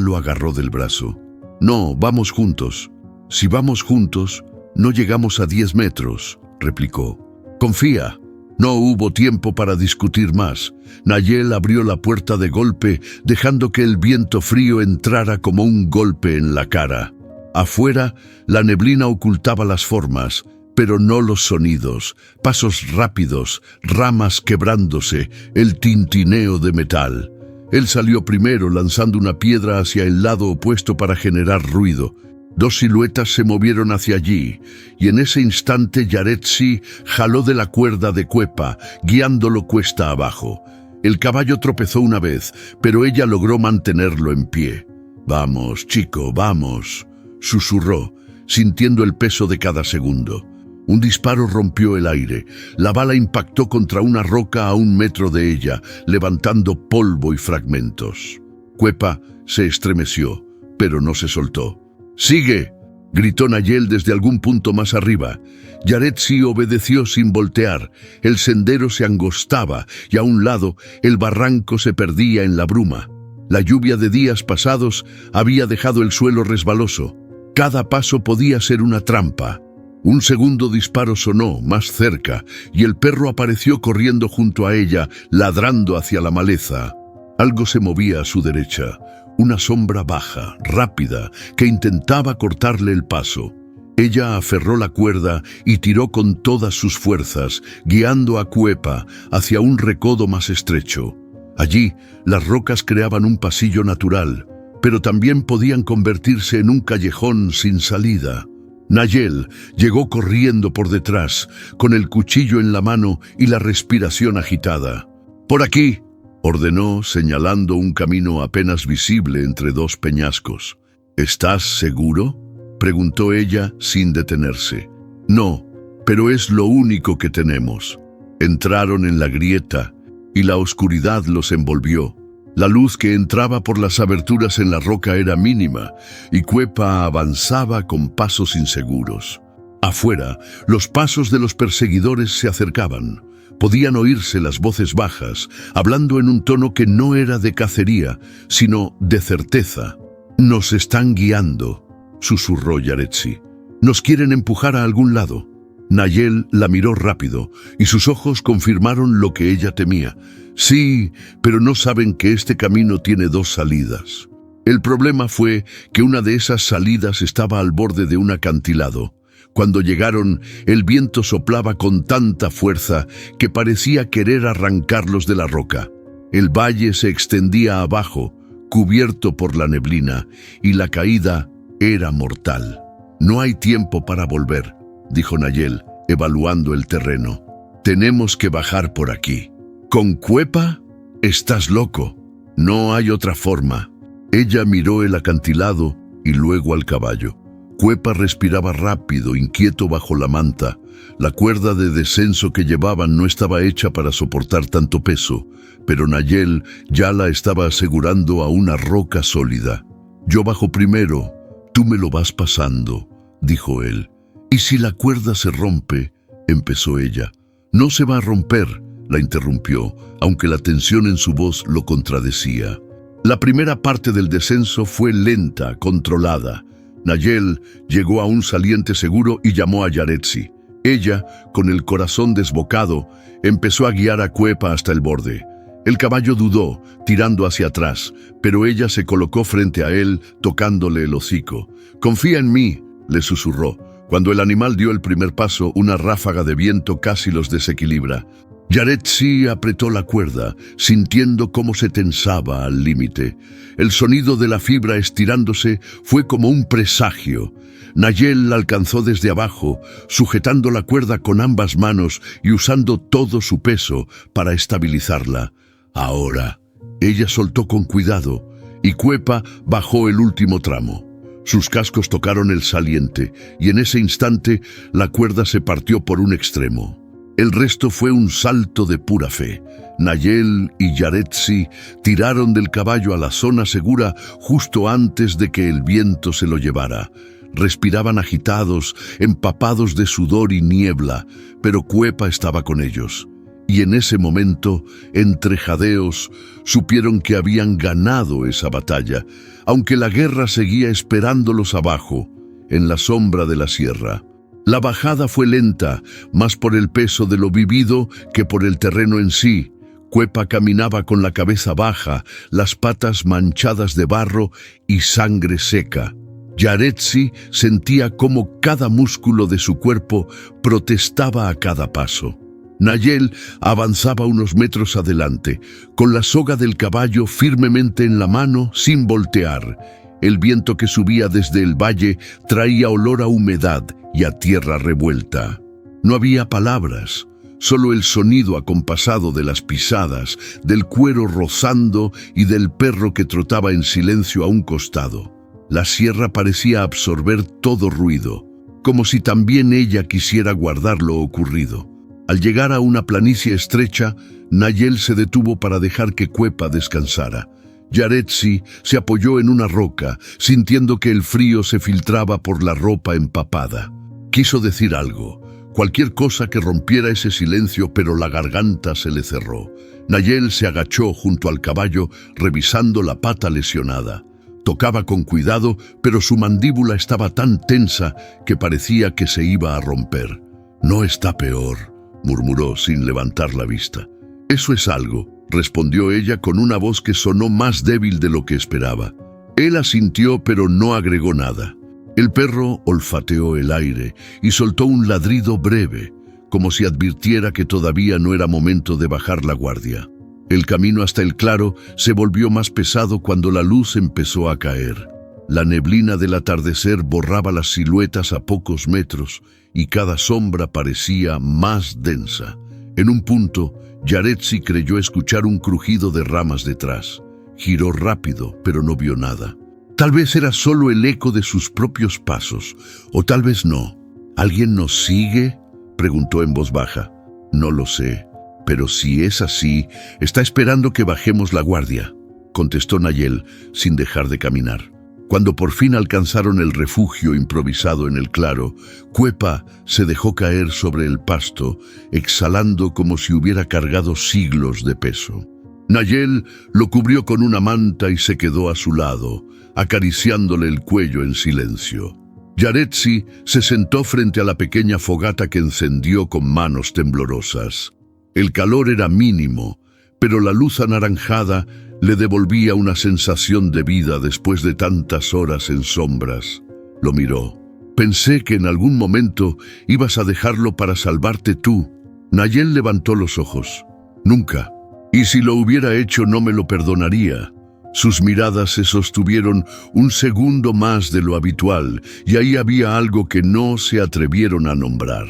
lo agarró del brazo. «No, vamos juntos». «Si vamos juntos, no llegamos a 10 metros», replicó. «Confía». No hubo tiempo para discutir más. Nayel abrió la puerta de golpe, dejando que el viento frío entrara como un golpe en la cara. Afuera, la neblina ocultaba las formas, pero no los sonidos. Pasos rápidos, ramas quebrándose, el tintineo de metal. Él salió primero lanzando una piedra hacia el lado opuesto para generar ruido. Dos siluetas se movieron hacia allí, y en ese instante Yaretsi jaló de la cuerda de Cuepa, guiándolo cuesta abajo. El caballo tropezó una vez, pero ella logró mantenerlo en pie. «Vamos, chico, vamos», susurró, sintiendo el peso de cada segundo. Un disparo rompió el aire. La bala impactó contra una roca a 1 metro de ella, levantando polvo y fragmentos. Cuepa se estremeció, pero no se soltó. «¡Sigue!», gritó Nayel desde algún punto más arriba. Yaretsi obedeció sin voltear. El sendero se angostaba y a un lado el barranco se perdía en la bruma. La lluvia de días pasados había dejado el suelo resbaloso. Cada paso podía ser una trampa. Un segundo disparo sonó más cerca y el perro apareció corriendo junto a ella, ladrando hacia la maleza. Algo se movía a su derecha. Una sombra baja, rápida, que intentaba cortarle el paso. Ella aferró la cuerda y tiró con todas sus fuerzas, guiando a Cuepa hacia un recodo más estrecho. Allí, las rocas creaban un pasillo natural, pero también podían convertirse en un callejón sin salida. Nayel llegó corriendo por detrás, con el cuchillo en la mano y la respiración agitada. «¡Por aquí!», ordenó, señalando un camino apenas visible entre dos peñascos. «¿Estás seguro?», preguntó ella sin detenerse. «No, pero es lo único que tenemos». Entraron en la grieta y la oscuridad los envolvió. La luz que entraba por las aberturas en la roca era mínima y Cuepa avanzaba con pasos inseguros. Afuera, los pasos de los perseguidores se acercaban. Podían oírse las voces bajas, hablando en un tono que no era de cacería, sino de certeza. «Nos están guiando», susurró Yaretsi. «Nos quieren empujar a algún lado». Nayel la miró rápido, y sus ojos confirmaron lo que ella temía. «Sí, pero no saben que este camino tiene 2 salidas». El problema fue que una de esas salidas estaba al borde de un acantilado. Cuando llegaron, el viento soplaba con tanta fuerza que parecía querer arrancarlos de la roca. El valle se extendía abajo, cubierto por la neblina, y la caída era mortal. «No hay tiempo para volver», dijo Nayel, evaluando el terreno. «Tenemos que bajar por aquí». «¿Con Cuepa? Estás loco. No hay otra forma». Ella miró el acantilado y luego al caballo. Cuepa respiraba rápido, inquieto bajo la manta. La cuerda de descenso que llevaban no estaba hecha para soportar tanto peso, pero Nayel ya la estaba asegurando a una roca sólida. «Yo bajo primero, tú me lo vas pasando», dijo él. «¿Y si la cuerda se rompe?», empezó ella. «No se va a romper», la interrumpió, aunque la tensión en su voz lo contradecía. La primera parte del descenso fue lenta, controlada. Nayel llegó a un saliente seguro y llamó a Yaretsi. Ella, con el corazón desbocado, empezó a guiar a Cuepa hasta el borde. El caballo dudó, tirando hacia atrás, pero ella se colocó frente a él, tocándole el hocico. «Confía en mí», le susurró. Cuando el animal dio el primer paso, una ráfaga de viento casi los desequilibra. Yaretsi apretó la cuerda, sintiendo cómo se tensaba al límite. El sonido de la fibra estirándose fue como un presagio. Nayel la alcanzó desde abajo, sujetando la cuerda con ambas manos y usando todo su peso para estabilizarla. Ahora, ella soltó con cuidado y Cuepa bajó el último tramo. Sus cascos tocaron el saliente y en ese instante la cuerda se partió por un extremo. El resto fue un salto de pura fe. Nayel y Yaretsi tiraron del caballo a la zona segura justo antes de que el viento se lo llevara. Respiraban agitados, empapados de sudor y niebla, pero Cuepa estaba con ellos. Y en ese momento, entre jadeos, supieron que habían ganado esa batalla, aunque la guerra seguía esperándolos abajo, en la sombra de la sierra. La bajada fue lenta, más por el peso de lo vivido que por el terreno en sí. Cuepa caminaba con la cabeza baja, las patas manchadas de barro y sangre seca. Yaretsi sentía cómo cada músculo de su cuerpo protestaba a cada paso. Nayel avanzaba unos metros adelante, con la soga del caballo firmemente en la mano, sin voltear. El viento que subía desde el valle traía olor a humedad y a tierra revuelta. No había palabras, solo el sonido acompasado de las pisadas, del cuero rozando y del perro que trotaba en silencio a un costado. La sierra parecía absorber todo ruido, como si también ella quisiera guardar lo ocurrido. Al llegar a una planicie estrecha, Nayel se detuvo para dejar que Cuepa descansara. Yaretsi se apoyó en una roca, sintiendo que el frío se filtraba por la ropa empapada. Quiso decir algo, cualquier cosa que rompiera ese silencio, pero la garganta se le cerró. Nayel se agachó junto al caballo, revisando la pata lesionada. Tocaba con cuidado, pero su mandíbula estaba tan tensa que parecía que se iba a romper. «No está peor», murmuró sin levantar la vista. «Eso es algo», respondió ella con una voz que sonó más débil de lo que esperaba. Él asintió, pero no agregó nada. El perro olfateó el aire y soltó un ladrido breve, como si advirtiera que todavía no era momento de bajar la guardia. El camino hasta el claro se volvió más pesado cuando la luz empezó a caer. La neblina del atardecer borraba las siluetas a pocos metros y cada sombra parecía más densa. En un punto, Yaretsi creyó escuchar un crujido de ramas detrás. Giró rápido, pero no vio nada. Tal vez era solo el eco de sus propios pasos, o tal vez no. ¿Alguien nos sigue?, preguntó en voz baja. «No lo sé, pero si es así, está esperando que bajemos la guardia», contestó Nayel, sin dejar de caminar. Cuando por fin alcanzaron el refugio improvisado en el claro, Cuepa se dejó caer sobre el pasto, exhalando como si hubiera cargado siglos de peso. Nayel lo cubrió con una manta y se quedó a su lado, acariciándole el cuello en silencio. Yaretsi se sentó frente a la pequeña fogata que encendió con manos temblorosas. El calor era mínimo, pero la luz anaranjada le devolvía una sensación de vida después de tantas horas en sombras. Lo miró. «Pensé que en algún momento ibas a dejarlo para salvarte tú». Nayel levantó los ojos. «Nunca. Y si lo hubiera hecho no me lo perdonaría». Sus miradas se sostuvieron un segundo más de lo habitual, y ahí había algo que no se atrevieron a nombrar.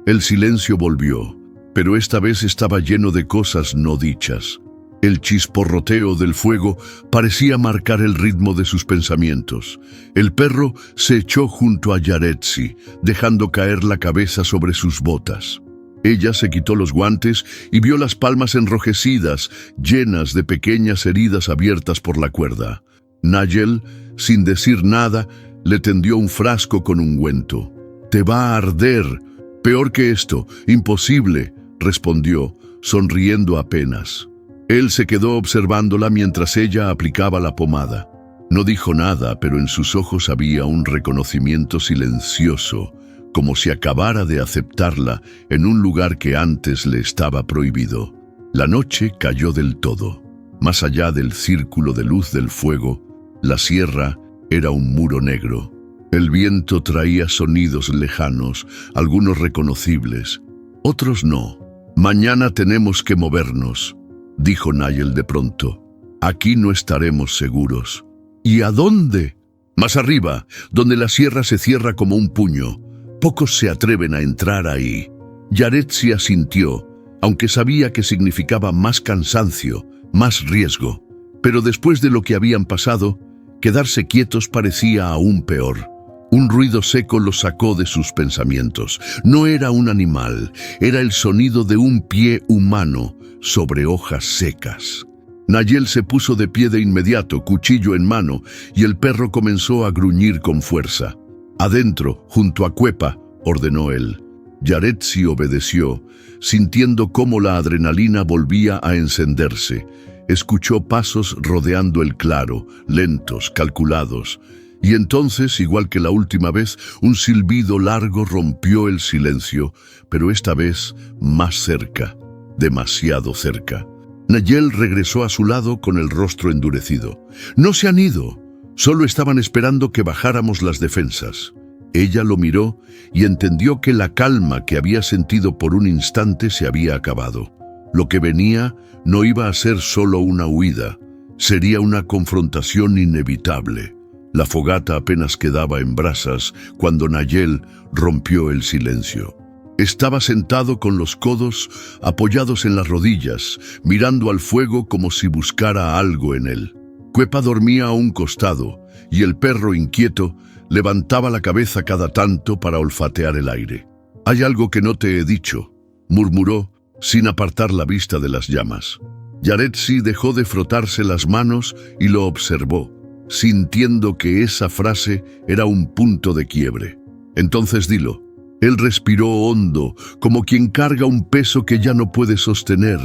El silencio volvió, pero esta vez estaba lleno de cosas no dichas. El chisporroteo del fuego parecía marcar el ritmo de sus pensamientos. El perro se echó junto a Yaretsi, dejando caer la cabeza sobre sus botas. Ella se quitó los guantes y vio las palmas enrojecidas, llenas de pequeñas heridas abiertas por la cuerda. Nayel, sin decir nada, le tendió un frasco con ungüento. «Te va a arder. Peor que esto. Imposible», respondió, sonriendo apenas. Él se quedó observándola mientras ella aplicaba la pomada. No dijo nada, pero en sus ojos había un reconocimiento silencioso, como si acabara de aceptarla en un lugar que antes le estaba prohibido. La noche cayó del todo. Más allá del círculo de luz del fuego, la sierra era un muro negro. El viento traía sonidos lejanos, algunos reconocibles, otros no. «Mañana tenemos que movernos», dijo Nigel de pronto. «Aquí no estaremos seguros». «¿Y a dónde?» «Más arriba, donde la sierra se cierra como un puño. Pocos se atreven a entrar ahí». Yaretsi asintió, aunque sabía que significaba más cansancio, más riesgo. Pero después de lo que habían pasado, quedarse quietos parecía aún peor. Un ruido seco los sacó de sus pensamientos. No era un animal, era el sonido de un pie humano sobre hojas secas. Nigel se puso de pie de inmediato, cuchillo en mano, y el perro comenzó a gruñir con fuerza. «Adentro, junto a Cuepa», ordenó él. Yaretsi obedeció, sintiendo cómo la adrenalina volvía a encenderse. Escuchó pasos rodeando el claro, lentos, calculados. Y entonces, igual que la última vez, un silbido largo rompió el silencio, pero esta vez más cerca, demasiado cerca. Nigel regresó a su lado con el rostro endurecido. «No se han ido, solo estaban esperando que bajáramos las defensas». Ella lo miró y entendió que la calma que había sentido por un instante se había acabado. Lo que venía no iba a ser solo una huida, sería una confrontación inevitable. La fogata apenas quedaba en brasas cuando Nigel rompió el silencio. Estaba sentado con los codos apoyados en las rodillas, mirando al fuego como si buscara algo en él. Cuepa dormía a un costado y el perro, inquieto, levantaba la cabeza cada tanto para olfatear el aire. «Hay algo que no te he dicho», murmuró, sin apartar la vista de las llamas. Yaretsi dejó de frotarse las manos y lo observó, sintiendo que esa frase era un punto de quiebre. «Entonces dilo». Él respiró hondo, como quien carga un peso que ya no puede sostener.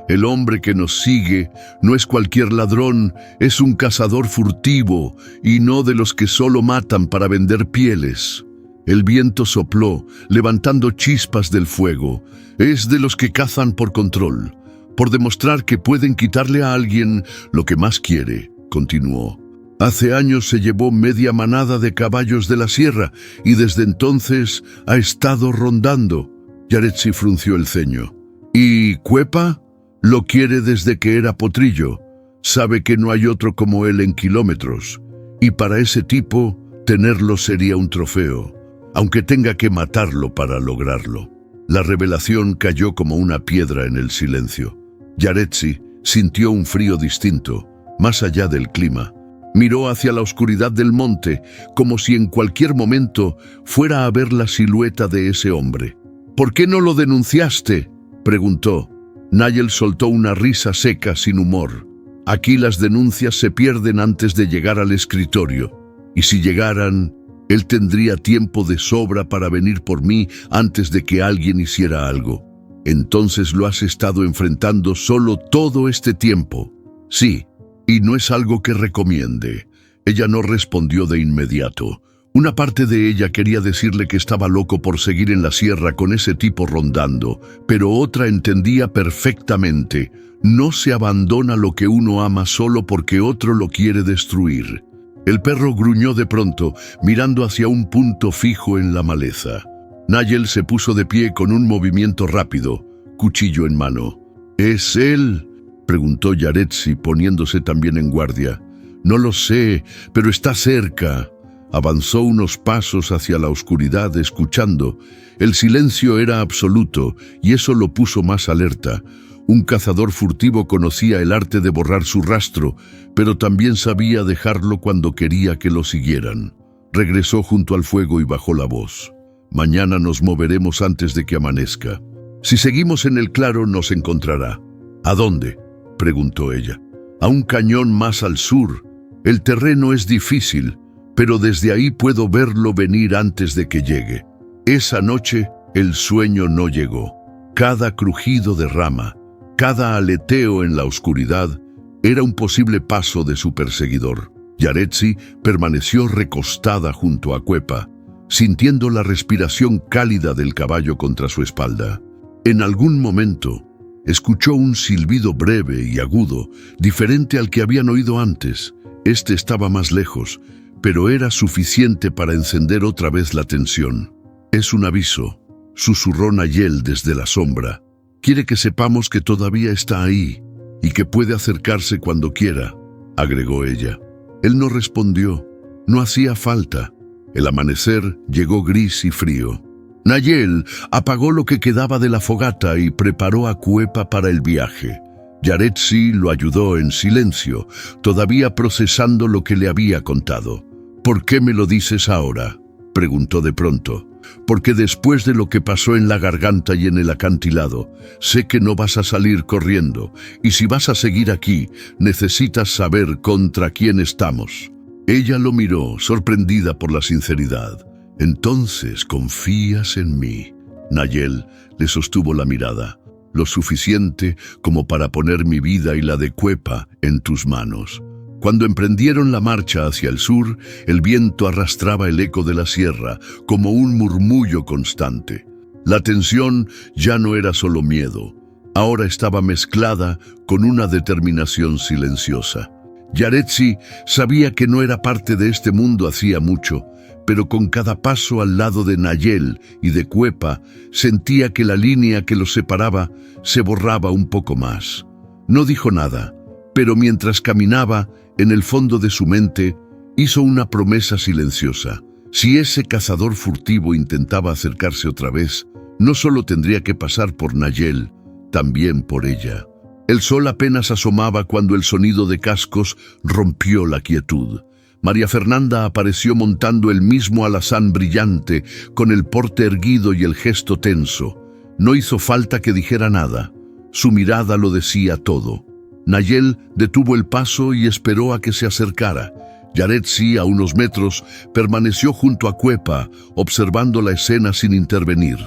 El hombre que nos sigue no es cualquier ladrón, es un cazador furtivo, y no de los que solo matan para vender pieles. El viento sopló, levantando chispas del fuego. Es de los que cazan por control, por demostrar que pueden quitarle a alguien lo que más quiere, continuó. Hace años se llevó media manada de caballos de la sierra y desde entonces ha estado rondando. Yaretsi frunció el ceño. ¿Y Cuepa? Lo quiere desde que era potrillo. Sabe que no hay otro como él en kilómetros. Y para ese tipo, tenerlo sería un trofeo, aunque tenga que matarlo para lograrlo. La revelación cayó como una piedra en el silencio. Yaretsi sintió un frío distinto, más allá del clima. Miró hacia la oscuridad del monte, como si en cualquier momento fuera a ver la silueta de ese hombre. «¿Por qué no lo denunciaste?», preguntó. Nigel soltó una risa seca, sin humor. «Aquí las denuncias se pierden antes de llegar al escritorio, y si llegaran, él tendría tiempo de sobra para venir por mí antes de que alguien hiciera algo. Entonces lo has estado enfrentando solo todo este tiempo». «Sí. Y no es algo que recomiende». Ella no respondió de inmediato. Una parte de ella quería decirle que estaba loco por seguir en la sierra con ese tipo rondando, pero otra entendía perfectamente. No se abandona lo que uno ama solo porque otro lo quiere destruir. El perro gruñó de pronto, mirando hacia un punto fijo en la maleza. Nigel se puso de pie con un movimiento rápido, cuchillo en mano. «¿Es él?», preguntó Yaretsi, poniéndose también en guardia. «No lo sé, pero está cerca». Avanzó unos pasos hacia la oscuridad, escuchando. El silencio era absoluto, y eso lo puso más alerta. Un cazador furtivo conocía el arte de borrar su rastro, pero también sabía dejarlo cuando quería que lo siguieran. Regresó junto al fuego y bajó la voz. «Mañana nos moveremos antes de que amanezca. Si seguimos en el claro, nos encontrará». «¿A dónde?», preguntó ella. «A un cañón más al sur. El terreno es difícil, pero desde ahí puedo verlo venir antes de que llegue». Esa noche, el sueño no llegó. Cada crujido de rama, cada aleteo en la oscuridad, era un posible paso de su perseguidor. Yaretsi permaneció recostada junto a Cuepa, sintiendo la respiración cálida del caballo contra su espalda. En algún momento, escuchó un silbido breve y agudo, diferente al que habían oído antes. Este estaba más lejos, pero era suficiente para encender otra vez la tensión. «Es un aviso», susurró Nayel desde la sombra. «Quiere que sepamos que todavía está ahí y que puede acercarse cuando quiera», agregó ella. Él no respondió. No hacía falta. El amanecer llegó gris y frío. Nayel apagó lo que quedaba de la fogata y preparó a Cuepa para el viaje. Yaretsi lo ayudó en silencio, todavía procesando lo que le había contado. «¿Por qué me lo dices ahora?», preguntó de pronto. «Porque después de lo que pasó en la garganta y en el acantilado, sé que no vas a salir corriendo, y si vas a seguir aquí, necesitas saber contra quién estamos». Ella lo miró, sorprendida por la sinceridad. «Entonces, ¿confías en mí?». Nayel le sostuvo la mirada. «Lo suficiente como para poner mi vida y la de Cuepa en tus manos». Cuando emprendieron la marcha hacia el sur, el viento arrastraba el eco de la sierra como un murmullo constante. La tensión ya no era solo miedo, ahora estaba mezclada con una determinación silenciosa. Yaretsi sabía que no era parte de este mundo hacía mucho, pero con cada paso al lado de Nayel y de Cuepa, sentía que la línea que los separaba se borraba un poco más. No dijo nada, pero mientras caminaba, en el fondo de su mente, hizo una promesa silenciosa. Si ese cazador furtivo intentaba acercarse otra vez, no solo tendría que pasar por Nayel, también por ella. El sol apenas asomaba cuando el sonido de cascos rompió la quietud. María Fernanda apareció montando el mismo alazán brillante, con el porte erguido y el gesto tenso. No hizo falta que dijera nada. Su mirada lo decía todo. Nayel detuvo el paso y esperó a que se acercara. Yaretsi, a unos metros, permaneció junto a Cuepa, observando la escena sin intervenir.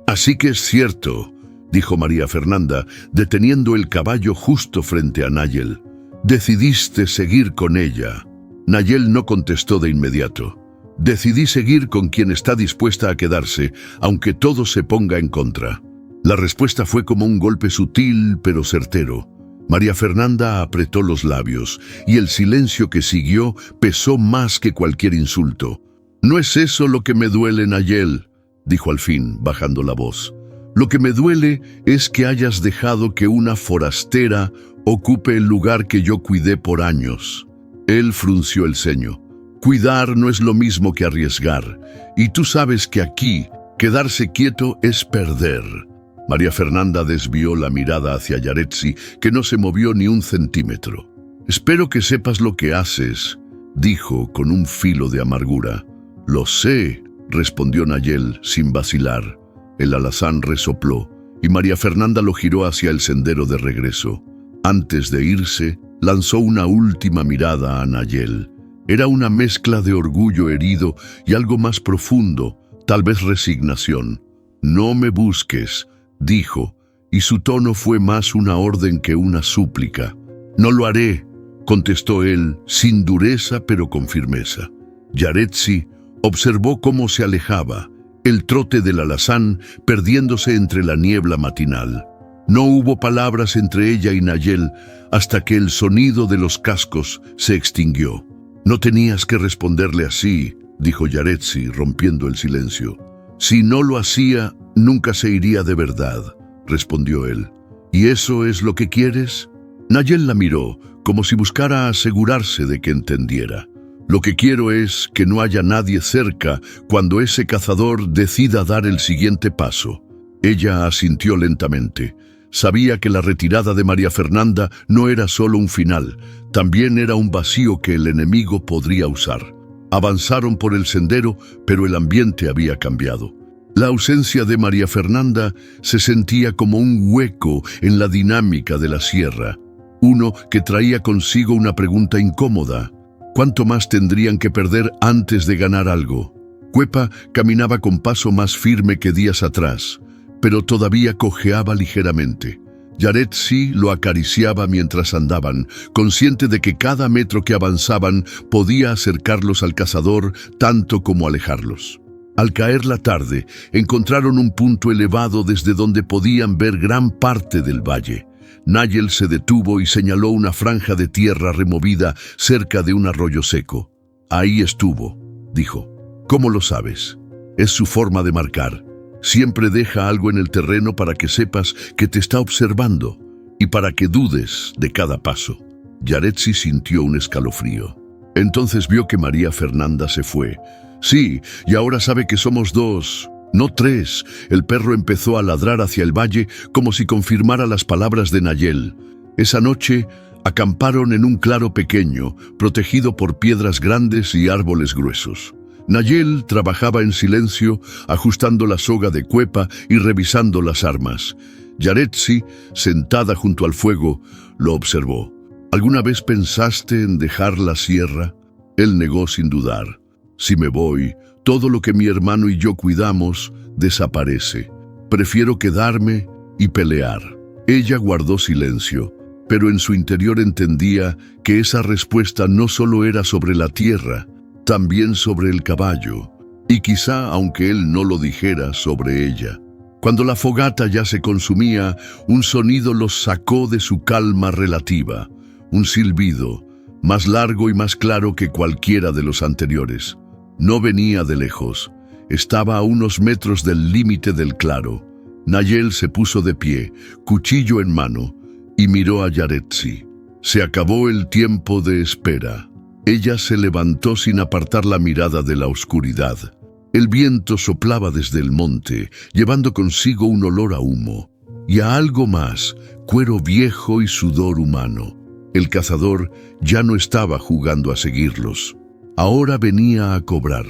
«Así que es cierto», dijo María Fernanda, deteniendo el caballo justo frente a Nayel. «Decidiste seguir con ella». Nayel no contestó de inmediato. «Decidí seguir con quien está dispuesta a quedarse, aunque todo se ponga en contra». La respuesta fue como un golpe sutil pero certero. María Fernanda apretó los labios, y el silencio que siguió pesó más que cualquier insulto. «No es eso lo que me duele, Nayel», dijo al fin, bajando la voz. «Lo que me duele es que hayas dejado que una forastera ocupe el lugar que yo cuidé por años». Él frunció el ceño. «Cuidar no es lo mismo que arriesgar, y tú sabes que aquí, quedarse quieto es perder». María Fernanda desvió la mirada hacia Yaretsi, que no se movió ni un centímetro. «Espero que sepas lo que haces», dijo con un filo de amargura. «Lo sé», respondió Nayel sin vacilar. El alazán resopló, y María Fernanda lo giró hacia el sendero de regreso. Antes de irse, lanzó una última mirada a Nayel. Era una mezcla de orgullo herido y algo más profundo, tal vez resignación. «No me busques», dijo, y su tono fue más una orden que una súplica. «No lo haré», contestó él, sin dureza pero con firmeza. Yaretsi observó cómo se alejaba, el trote del alazán perdiéndose entre la niebla matinal. No hubo palabras entre ella y Nayel hasta que el sonido de los cascos se extinguió. «No tenías que responderle así», dijo Yaretsi, rompiendo el silencio. «Si no lo hacía, nunca se iría de verdad», respondió él. «¿Y eso es lo que quieres?». Nayel la miró, como si buscara asegurarse de que entendiera. «Lo que quiero es que no haya nadie cerca cuando ese cazador decida dar el siguiente paso». Ella asintió lentamente. Sabía que la retirada de María Fernanda no era solo un final, también era un vacío que el enemigo podría usar. Avanzaron por el sendero, pero el ambiente había cambiado. La ausencia de María Fernanda se sentía como un hueco en la dinámica de la sierra, uno que traía consigo una pregunta incómoda. ¿Cuánto más tendrían que perder antes de ganar algo? Cuepa caminaba con paso más firme que días atrás, pero todavía cojeaba ligeramente. Yaretsi lo acariciaba mientras andaban, consciente de que cada metro que avanzaban podía acercarlos al cazador tanto como alejarlos. Al caer la tarde, encontraron un punto elevado desde donde podían ver gran parte del valle. Nayel se detuvo y señaló una franja de tierra removida cerca de un arroyo seco. Ahí estuvo, dijo. ¿Cómo lo sabes? Es su forma de marcar. Siempre deja algo en el terreno para que sepas que te está observando y para que dudes de cada paso. Yaretsi sintió un escalofrío. Entonces vio que María Fernanda se fue. Sí, y ahora sabe que somos dos, no tres. El perro empezó a ladrar hacia el valle como si confirmara las palabras de Nayel. Esa noche acamparon en un claro pequeño, protegido por piedras grandes y árboles gruesos. Nayel trabajaba en silencio, ajustando la soga de Cuepa y revisando las armas. Yaretsi, sentada junto al fuego, lo observó. ¿Alguna vez pensaste en dejar la sierra? Él negó sin dudar. Si me voy, todo lo que mi hermano y yo cuidamos desaparece. Prefiero quedarme y pelear. Ella guardó silencio, pero en su interior entendía que esa respuesta no solo era sobre la tierra, también sobre el caballo, y quizá, aunque él no lo dijera, sobre ella. Cuando la fogata ya se consumía, un sonido los sacó de su calma relativa, un silbido, más largo y más claro que cualquiera de los anteriores. No venía de lejos, estaba a unos metros del límite del claro. Nayel se puso de pie, cuchillo en mano, y miró a Yaretsi. Se acabó el tiempo de espera. Ella se levantó sin apartar la mirada de la oscuridad. El viento soplaba desde el monte, llevando consigo un olor a humo, y a algo más, cuero viejo y sudor humano. El cazador ya no estaba jugando a seguirlos. Ahora venía a cobrar.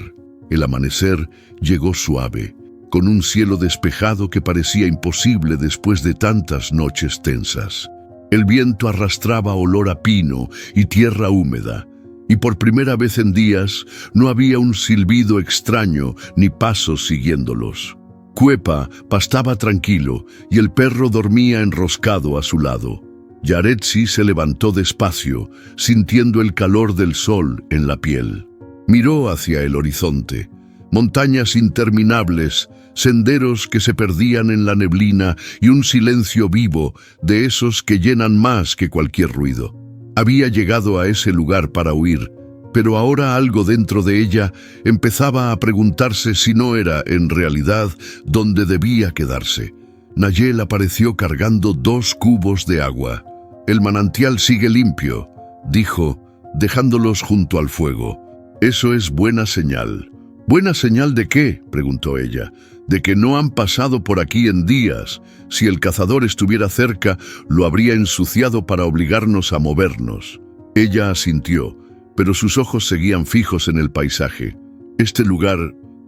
El amanecer llegó suave, con un cielo despejado que parecía imposible después de tantas noches tensas. El viento arrastraba olor a pino y tierra húmeda, y por primera vez en días no había un silbido extraño ni pasos siguiéndolos. Cuepa pastaba tranquilo y el perro dormía enroscado a su lado. Yaretsi se levantó despacio, sintiendo el calor del sol en la piel. Miró hacia el horizonte. Montañas interminables, senderos que se perdían en la neblina y un silencio vivo de esos que llenan más que cualquier ruido. Había llegado a ese lugar para huir, pero ahora algo dentro de ella empezaba a preguntarse si no era, en realidad, donde debía quedarse. Nayel apareció cargando 2 cubos de agua. «El manantial sigue limpio», dijo, dejándolos junto al fuego. «Eso es buena señal». «¿Buena señal de qué?», preguntó ella. «De que no han pasado por aquí en días. Si el cazador estuviera cerca, lo habría ensuciado para obligarnos a movernos». Ella asintió, pero sus ojos seguían fijos en el paisaje. «Este lugar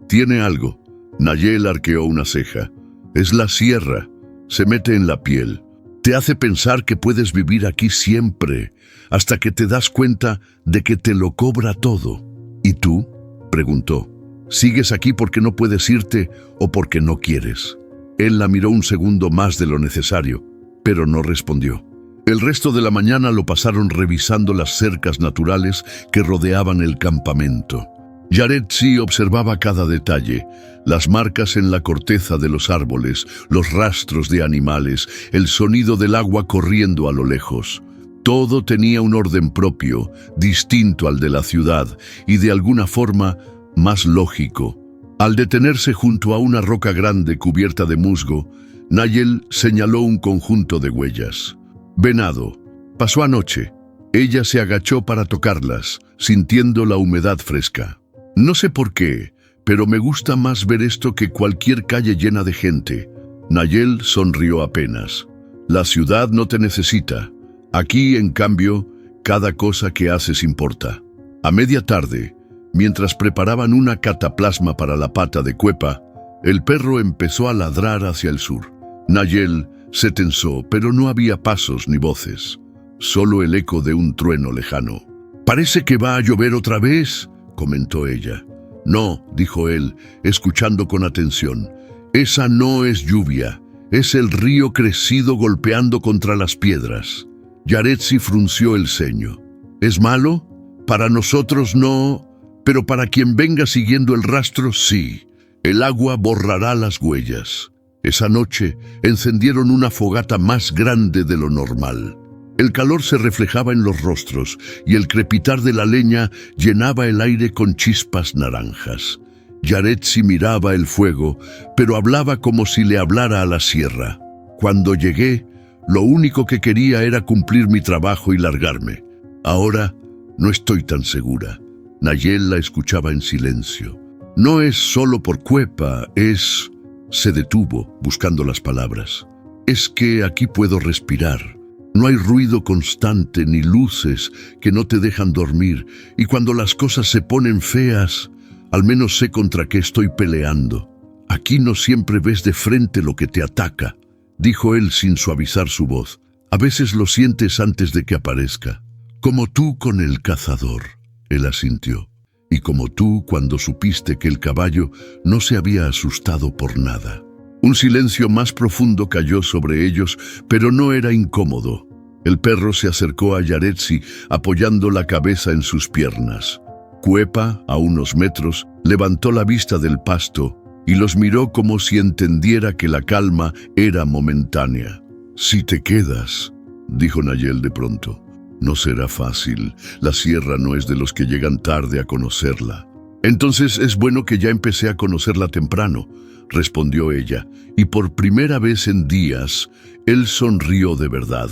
tiene algo». Nayel arqueó una ceja. «Es la sierra. Se mete en la piel. Te hace pensar que puedes vivir aquí siempre, hasta que te das cuenta de que te lo cobra todo». «¿Y tú?», preguntó. «¿Sigues aquí porque no puedes irte o porque no quieres?». Él la miró un segundo más de lo necesario, pero no respondió. El resto de la mañana lo pasaron revisando las cercas naturales que rodeaban el campamento. Yaretsi observaba cada detalle, las marcas en la corteza de los árboles, los rastros de animales, el sonido del agua corriendo a lo lejos. Todo tenía un orden propio, distinto al de la ciudad y de alguna forma más lógico. Al detenerse junto a una roca grande cubierta de musgo, Nayel señaló un conjunto de huellas. «Venado. Pasó anoche». Ella se agachó para tocarlas, sintiendo la humedad fresca. «No sé por qué, pero me gusta más ver esto que cualquier calle llena de gente». Nayel sonrió apenas. «La ciudad no te necesita. Aquí, en cambio, cada cosa que haces importa». A media tarde, mientras preparaban una cataplasma para la pata de Cuepa, el perro empezó a ladrar hacia el sur. Nayel se tensó, pero no había pasos ni voces, solo el eco de un trueno lejano. «Parece que va a llover otra vez», comentó ella. «No», dijo él, escuchando con atención. «Esa no es lluvia, es el río crecido golpeando contra las piedras». Yaretsi frunció el ceño. «¿Es malo? Para nosotros no, pero para quien venga siguiendo el rastro sí. El agua borrará las huellas». Esa noche encendieron una fogata más grande de lo normal. El calor se reflejaba en los rostros y el crepitar de la leña llenaba el aire con chispas naranjas. Yaretsi miraba el fuego, pero hablaba como si le hablara a la sierra. Cuando llegué, lo único que quería era cumplir mi trabajo y largarme. Ahora no estoy tan segura. Nayel la escuchaba en silencio. No es solo por Cuepa, es... Se detuvo, buscando las palabras. Es que aquí puedo respirar. No hay ruido constante ni luces que no te dejan dormir, y cuando las cosas se ponen feas, al menos sé contra qué estoy peleando. Aquí no siempre ves de frente lo que te ataca, dijo él sin suavizar su voz. A veces lo sientes antes de que aparezca. Como tú con el cazador, él asintió. Y como tú cuando supiste que el caballo no se había asustado por nada. Un silencio más profundo cayó sobre ellos, pero no era incómodo. El perro se acercó a Yaretsi, apoyando la cabeza en sus piernas. Cuepa, a unos metros, levantó la vista del pasto y los miró como si entendiera que la calma era momentánea. «Si te quedas», dijo Nayel de pronto, «no será fácil. La sierra no es de los que llegan tarde a conocerla». «Entonces es bueno que ya empecé a conocerla temprano», respondió ella, y por primera vez en días, él sonrió de verdad.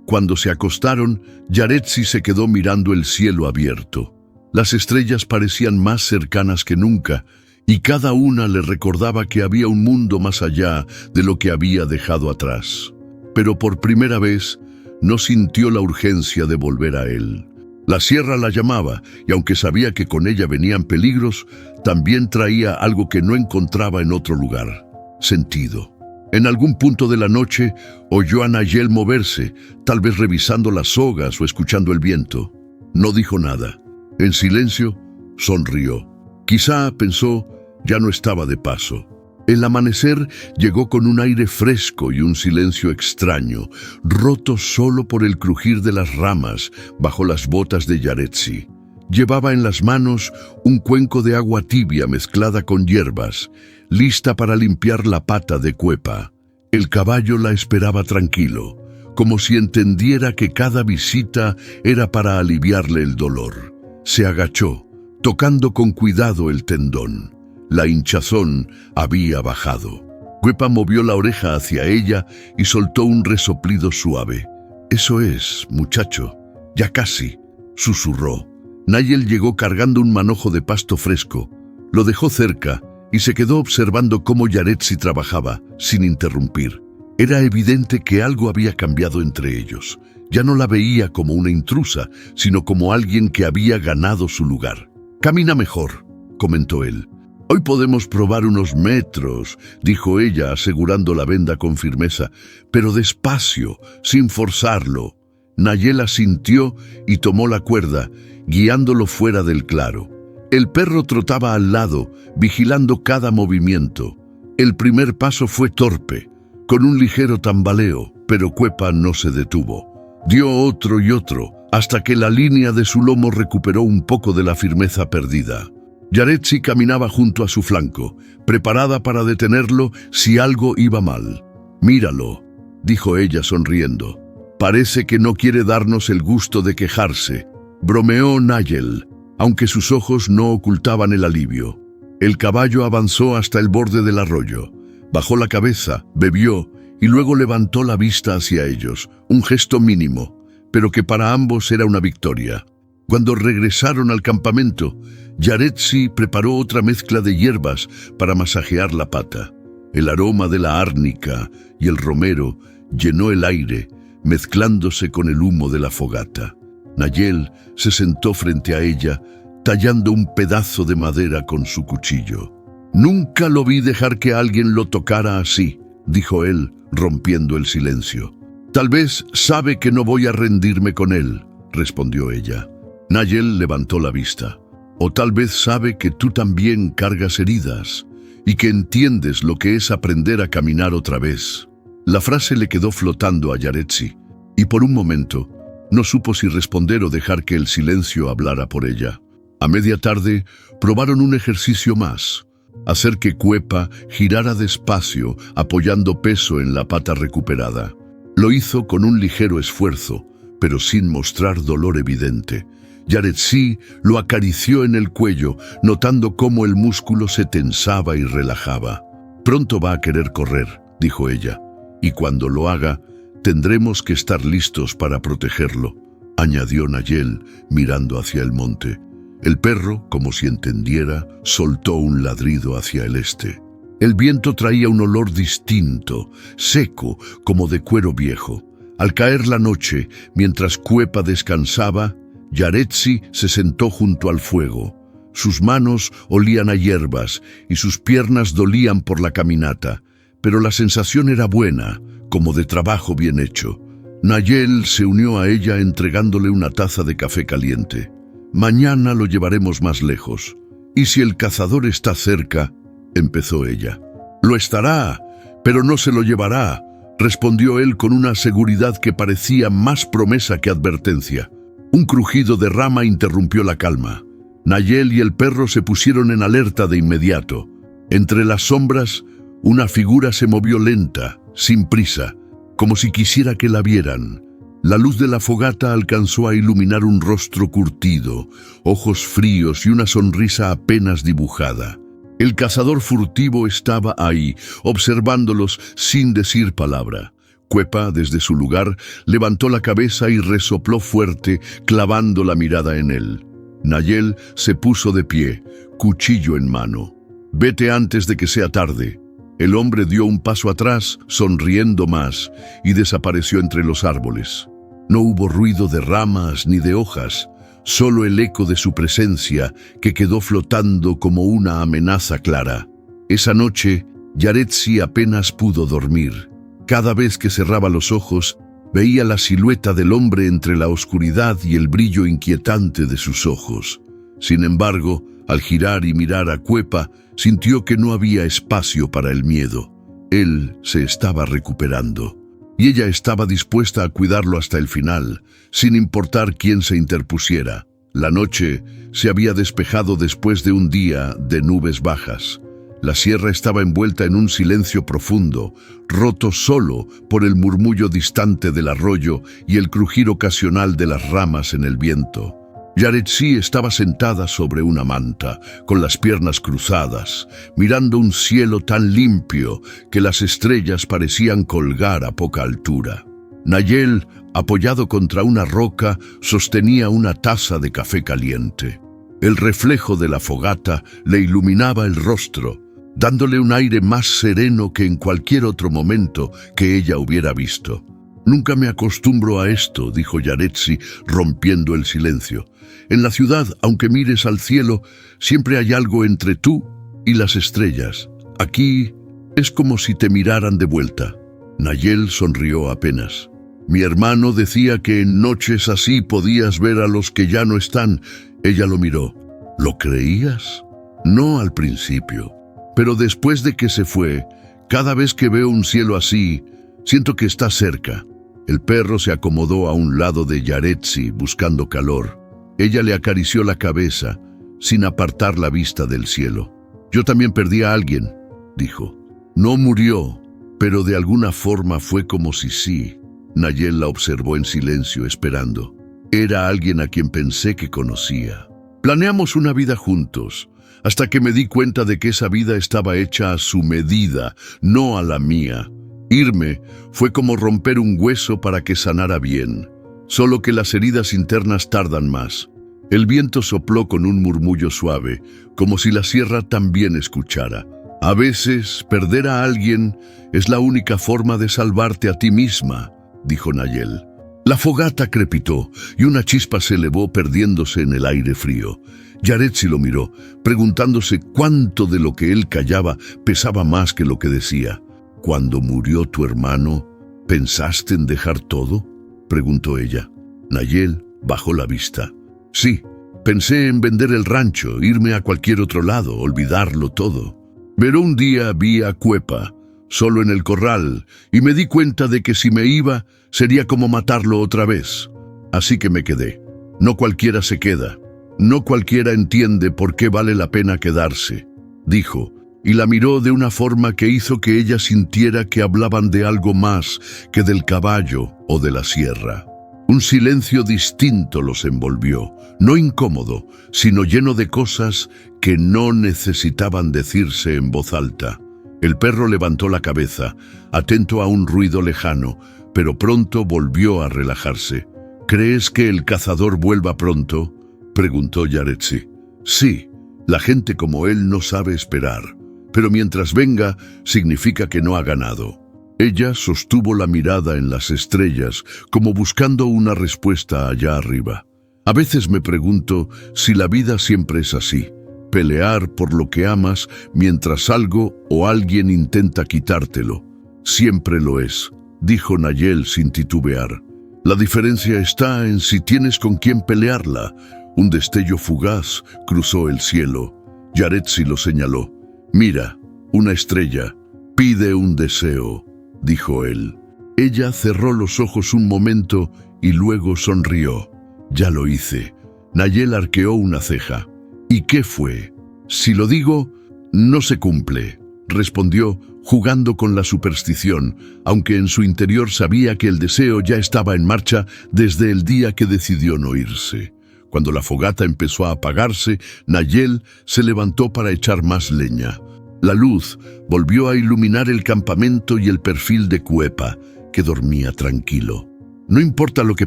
Cuando se acostaron, Yaretsi se quedó mirando el cielo abierto. Las estrellas parecían más cercanas que nunca, y cada una le recordaba que había un mundo más allá de lo que había dejado atrás. Pero por primera vez, no sintió la urgencia de volver a él. La sierra la llamaba, y aunque sabía que con ella venían peligros, también traía algo que no encontraba en otro lugar: sentido. En algún punto de la noche, oyó a Nayel moverse, tal vez revisando las sogas o escuchando el viento. No dijo nada. En silencio, sonrió. Quizá, pensó, ya no estaba de paso. El amanecer llegó con un aire fresco y un silencio extraño, roto solo por el crujir de las ramas bajo las botas de Yaretsi. Llevaba en las manos un cuenco de agua tibia mezclada con hierbas, lista para limpiar la pata de Cuepa. El caballo la esperaba tranquilo, como si entendiera que cada visita era para aliviarle el dolor. Se agachó, tocando con cuidado el tendón. La hinchazón había bajado. Cuepa movió la oreja hacia ella y soltó un resoplido suave. «Eso es, muchacho. Ya casi», susurró. Nayel llegó cargando un manojo de pasto fresco. Lo dejó cerca y se quedó observando cómo Yaretsi trabajaba, sin interrumpir. Era evidente que algo había cambiado entre ellos. Ya no la veía como una intrusa, sino como alguien que había ganado su lugar. «Camina mejor», comentó él. «Hoy podemos probar unos metros», dijo ella, asegurando la venda con firmeza, «pero despacio, sin forzarlo». Nayel asintió y tomó la cuerda, guiándolo fuera del claro. El perro trotaba al lado, vigilando cada movimiento. El primer paso fue torpe, con un ligero tambaleo, pero Cuepa no se detuvo. Dio otro y otro, hasta que la línea de su lomo recuperó un poco de la firmeza perdida. Yaretsi caminaba junto a su flanco, preparada para detenerlo si algo iba mal. «Míralo», dijo ella sonriendo. «Parece que no quiere darnos el gusto de quejarse», bromeó Nayel, aunque sus ojos no ocultaban el alivio. El caballo avanzó hasta el borde del arroyo. Bajó la cabeza, bebió y luego levantó la vista hacia ellos, un gesto mínimo, pero que para ambos era una victoria. Cuando regresaron al campamento, Yaretsi preparó otra mezcla de hierbas para masajear la pata. El aroma de la árnica y el romero llenó el aire, mezclándose con el humo de la fogata. Nayel se sentó frente a ella, tallando un pedazo de madera con su cuchillo. «Nunca lo vi dejar que alguien lo tocara así», dijo él, rompiendo el silencio. «Tal vez sabe que no voy a rendirme con él», respondió ella. Nayel levantó la vista. «O tal vez sabe que tú también cargas heridas y que entiendes lo que es aprender a caminar otra vez». La frase le quedó flotando a Yaretsi, y por un momento no supo si responder o dejar que el silencio hablara por ella. A media tarde probaron un ejercicio más: hacer que Cuepa girara despacio, apoyando peso en la pata recuperada. Lo hizo con un ligero esfuerzo, pero sin mostrar dolor evidente. Yaretsi lo acarició en el cuello, notando cómo el músculo se tensaba y relajaba. «Pronto va a querer correr», dijo ella, «y cuando lo haga, tendremos que estar listos para protegerlo», añadió Nayel, mirando hacia el monte. El perro, como si entendiera, soltó un ladrido hacia el este. El viento traía un olor distinto, seco, como de cuero viejo. Al caer la noche, mientras Cuepa descansaba, Yaretsi se sentó junto al fuego. Sus manos olían a hierbas y sus piernas dolían por la caminata, pero la sensación era buena, como de trabajo bien hecho. Nayel se unió a ella entregándole una taza de café caliente. «Mañana lo llevaremos más lejos. Y si el cazador está cerca», empezó ella. «Lo estará, pero no se lo llevará», respondió él con una seguridad que parecía más promesa que advertencia. Un crujido de rama interrumpió la calma. Nayel y el perro se pusieron en alerta de inmediato. Entre las sombras, una figura se movió lenta, sin prisa, como si quisiera que la vieran. La luz de la fogata alcanzó a iluminar un rostro curtido, ojos fríos y una sonrisa apenas dibujada. El cazador furtivo estaba ahí, observándolos sin decir palabra. Cuepa, desde su lugar, levantó la cabeza y resopló fuerte, clavando la mirada en él. Nayel se puso de pie, cuchillo en mano. «Vete antes de que sea tarde». El hombre dio un paso atrás, sonriendo más, y desapareció entre los árboles. No hubo ruido de ramas ni de hojas, solo el eco de su presencia que quedó flotando como una amenaza clara. Esa noche, Yaretsi apenas pudo dormir. Cada vez que cerraba los ojos, veía la silueta del hombre entre la oscuridad y el brillo inquietante de sus ojos. Sin embargo, al girar y mirar a Cuepa, sintió que no había espacio para el miedo. Él se estaba recuperando, y ella estaba dispuesta a cuidarlo hasta el final, sin importar quién se interpusiera. La noche se había despejado después de un día de nubes bajas. La sierra estaba envuelta en un silencio profundo, roto solo por el murmullo distante del arroyo y el crujir ocasional de las ramas en el viento. Yaretsi estaba sentada sobre una manta, con las piernas cruzadas, mirando un cielo tan limpio que las estrellas parecían colgar a poca altura. Nayel, apoyado contra una roca, sostenía una taza de café caliente. El reflejo de la fogata le iluminaba el rostro, dándole un aire más sereno que en cualquier otro momento que ella hubiera visto. «Nunca me acostumbro a esto», dijo Yaretsi, rompiendo el silencio. «En la ciudad, aunque mires al cielo, siempre hay algo entre tú y las estrellas. Aquí es como si te miraran de vuelta». Nayel sonrió apenas. «Mi hermano decía que en noches así podías ver a los que ya no están». Ella lo miró. «¿Lo creías?» «No al principio. Pero después de que se fue, cada vez que veo un cielo así, siento que está cerca». El perro se acomodó a un lado de Yaretsi, buscando calor. Ella le acarició la cabeza, sin apartar la vista del cielo. «Yo también perdí a alguien», dijo. «No murió, pero de alguna forma fue como si sí». Nayel la observó en silencio, esperando. Era alguien a quien pensé que conocía. «Planeamos una vida juntos, hasta que me di cuenta de que esa vida estaba hecha a su medida, no a la mía. Irme fue como romper un hueso para que sanara bien, solo que las heridas internas tardan más». El viento sopló con un murmullo suave, como si la sierra también escuchara. «A veces, perder a alguien es la única forma de salvarte a ti misma», dijo Nayel. La fogata crepitó y una chispa se elevó perdiéndose en el aire frío. Yaretsi lo miró, preguntándose cuánto de lo que él callaba pesaba más que lo que decía. «¿Cuando murió tu hermano, pensaste en dejar todo?», preguntó ella. Nayel bajó la vista. «Sí, pensé en vender el rancho, irme a cualquier otro lado, olvidarlo todo. Pero un día vi a Cuepa, solo en el corral, y me di cuenta de que si me iba, sería como matarlo otra vez. Así que me quedé. No cualquiera se queda. No cualquiera entiende por qué vale la pena quedarse», dijo, y la miró de una forma que hizo que ella sintiera que hablaban de algo más que del caballo o de la sierra. Un silencio distinto los envolvió, no incómodo, sino lleno de cosas que no necesitaban decirse en voz alta. El perro levantó la cabeza, atento a un ruido lejano, pero pronto volvió a relajarse. ¿Crees que el cazador vuelva pronto?, preguntó Yaretsi. Sí, la gente como él no sabe esperar, pero mientras venga significa que no ha ganado. Ella sostuvo la mirada en las estrellas, como buscando una respuesta allá arriba. A veces me pregunto si la vida siempre es así, pelear por lo que amas mientras algo o alguien intenta quitártelo. Siempre lo es, dijo Nayel sin titubear. La diferencia está en si tienes con quién pelearla. Un destello fugaz cruzó el cielo. Yaretsi lo señaló. Mira, una estrella. Pide un deseo, dijo él. Ella cerró los ojos un momento y luego sonrió. Ya lo hice. Nayel arqueó una ceja. ¿Y qué fue? Si lo digo, no se cumple, respondió, jugando con la superstición, aunque en su interior sabía que el deseo ya estaba en marcha desde el día que decidió no irse. Cuando la fogata empezó a apagarse, Nayel se levantó para echar más leña. La luz volvió a iluminar el campamento y el perfil de Cuepa, que dormía tranquilo. No importa lo que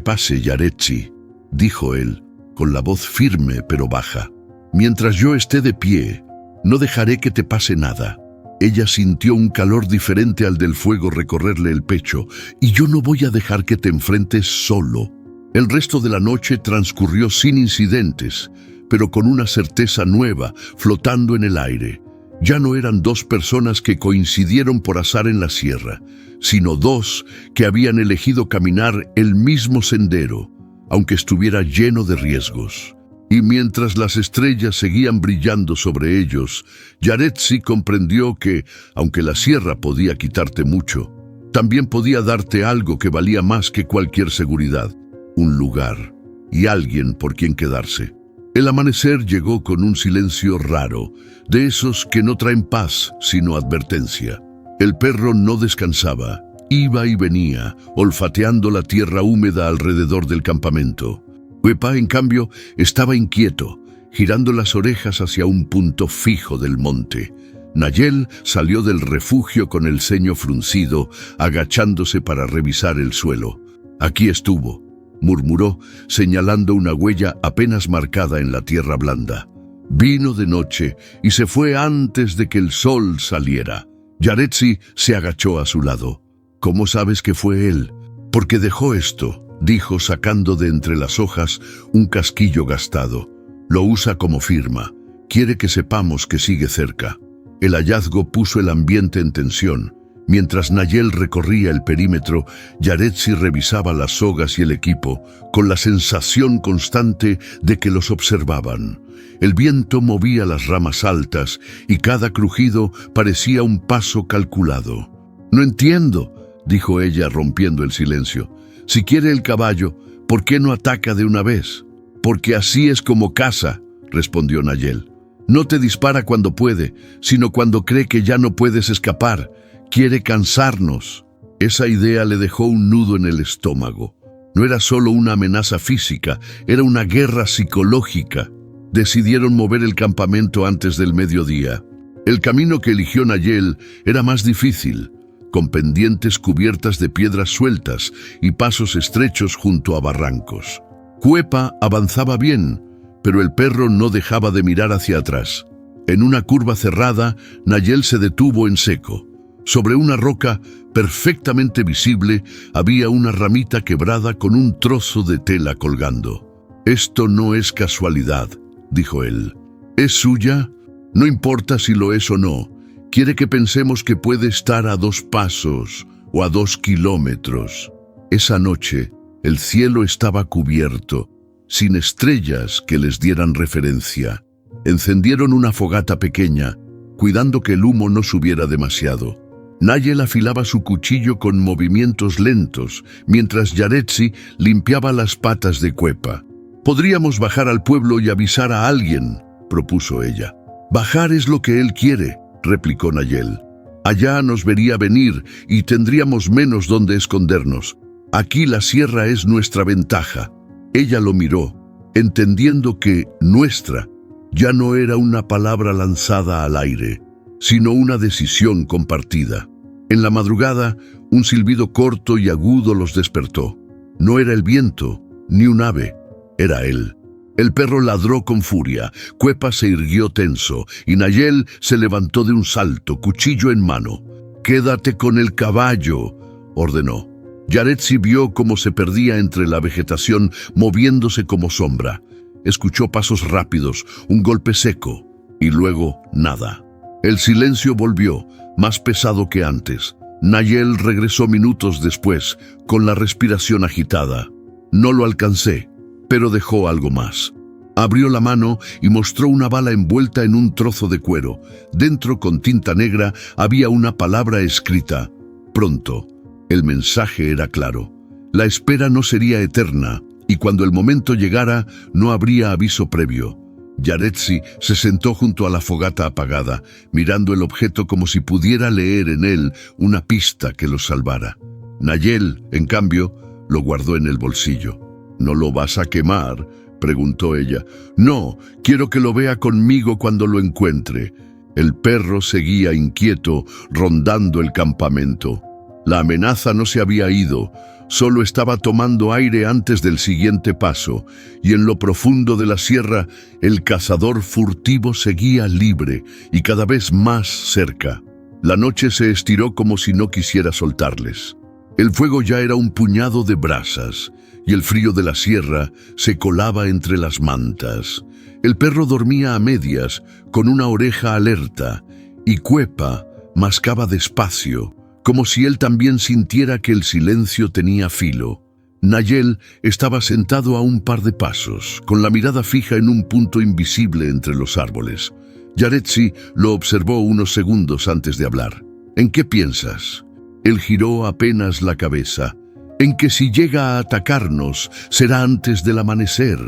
pase, Yaretsi, dijo él, con la voz firme pero baja. Mientras yo esté de pie, no dejaré que te pase nada. Ella sintió un calor diferente al del fuego recorrerle el pecho, y yo no voy a dejar que te enfrentes solo. El resto de la noche transcurrió sin incidentes, pero con una certeza nueva, flotando en el aire. Ya no eran dos personas que coincidieron por azar en la sierra, sino dos que habían elegido caminar el mismo sendero, aunque estuviera lleno de riesgos. Y mientras las estrellas seguían brillando sobre ellos, Yaretsi comprendió que, aunque la sierra podía quitarte mucho, también podía darte algo que valía más que cualquier seguridad, un lugar y alguien por quien quedarse. El amanecer llegó con un silencio raro, de esos que no traen paz, sino advertencia. El perro no descansaba, iba y venía, olfateando la tierra húmeda alrededor del campamento. Cuepa, en cambio, estaba inquieto, girando las orejas hacia un punto fijo del monte. Nayel salió del refugio con el ceño fruncido, agachándose para revisar el suelo. Aquí estuvo, murmuró, señalando una huella apenas marcada en la tierra blanda. Vino de noche y se fue antes de que el sol saliera. Yaretsi se agachó a su lado. ¿Cómo sabes que fue él? Porque dejó esto, dijo sacando de entre las hojas un casquillo gastado. Lo usa como firma. Quiere que sepamos que sigue cerca. El hallazgo puso el ambiente en tensión. Mientras Nayel recorría el perímetro, Yaretsi revisaba las sogas y el equipo, con la sensación constante de que los observaban. El viento movía las ramas altas y cada crujido parecía un paso calculado. «No entiendo», dijo ella rompiendo el silencio. «Si quiere el caballo, ¿por qué no ataca de una vez?» «Porque así es como caza», respondió Nayel. «No te dispara cuando puede, sino cuando cree que ya no puedes escapar. Quiere cansarnos». Esa idea le dejó un nudo en el estómago. No era solo una amenaza física, era una guerra psicológica. Decidieron mover el campamento antes del mediodía. El camino que eligió Nayel era más difícil, con pendientes cubiertas de piedras sueltas y pasos estrechos junto a barrancos. Cuepa avanzaba bien, pero el perro no dejaba de mirar hacia atrás. En una curva cerrada, Nayel se detuvo en seco. Sobre una roca perfectamente visible había una ramita quebrada con un trozo de tela colgando. «Esto no es casualidad», dijo él. «¿Es suya? No importa si lo es o no. Quiere que pensemos que puede estar a 2 pasos o a 2 kilómetros». Esa noche, el cielo estaba cubierto, sin estrellas que les dieran referencia. Encendieron una fogata pequeña, cuidando que el humo no subiera demasiado. Nayel afilaba su cuchillo con movimientos lentos, mientras Yaretsi limpiaba las patas de Cuepa. «Podríamos bajar al pueblo y avisar a alguien», propuso ella. «Bajar es lo que él quiere», replicó Nayel. «Allá nos vería venir y tendríamos menos donde escondernos. Aquí la sierra es nuestra ventaja. Ella lo miró, entendiendo que nuestra ya no era una palabra lanzada al aire, sino una decisión compartida. En la madrugada, un silbido corto y agudo los despertó. No era el viento, ni un ave, era él. El perro ladró con furia, Cuepa se irguió tenso, y Nayel se levantó de un salto, cuchillo en mano. «Quédate con el caballo», ordenó. Yaretsi vio cómo se perdía entre la vegetación, moviéndose como sombra. Escuchó pasos rápidos, un golpe seco, y luego nada. El silencio volvió, más pesado que antes. Nayel regresó minutos después, con la respiración agitada. «No lo alcancé», pero dejó algo más. Abrió la mano y mostró una bala envuelta en un trozo de cuero. Dentro, con tinta negra, había una palabra escrita: «Pronto». El mensaje era claro. La espera no sería eterna, y cuando el momento llegara, no habría aviso previo. Yaretsi se sentó junto a la fogata apagada, mirando el objeto como si pudiera leer en él una pista que lo salvara. Nayel, en cambio, lo guardó en el bolsillo. «¿No lo vas a quemar?», preguntó ella. «No, quiero que lo vea conmigo cuando lo encuentre». El perro seguía inquieto, rondando el campamento. La amenaza no se había ido, solo estaba tomando aire antes del siguiente paso, y en lo profundo de la sierra, el cazador furtivo seguía libre y cada vez más cerca. La noche se estiró como si no quisiera soltarles. El fuego ya era un puñado de brasas, y el frío de la sierra se colaba entre las mantas. El perro dormía a medias, con una oreja alerta, y Cuepa mascaba despacio, como si él también sintiera que el silencio tenía filo. Nayel estaba sentado a un par de pasos, con la mirada fija en un punto invisible entre los árboles. Yaretsi lo observó unos segundos antes de hablar. «¿En qué piensas?». Él giró apenas la cabeza. «En que si llega a atacarnos, será antes del amanecer.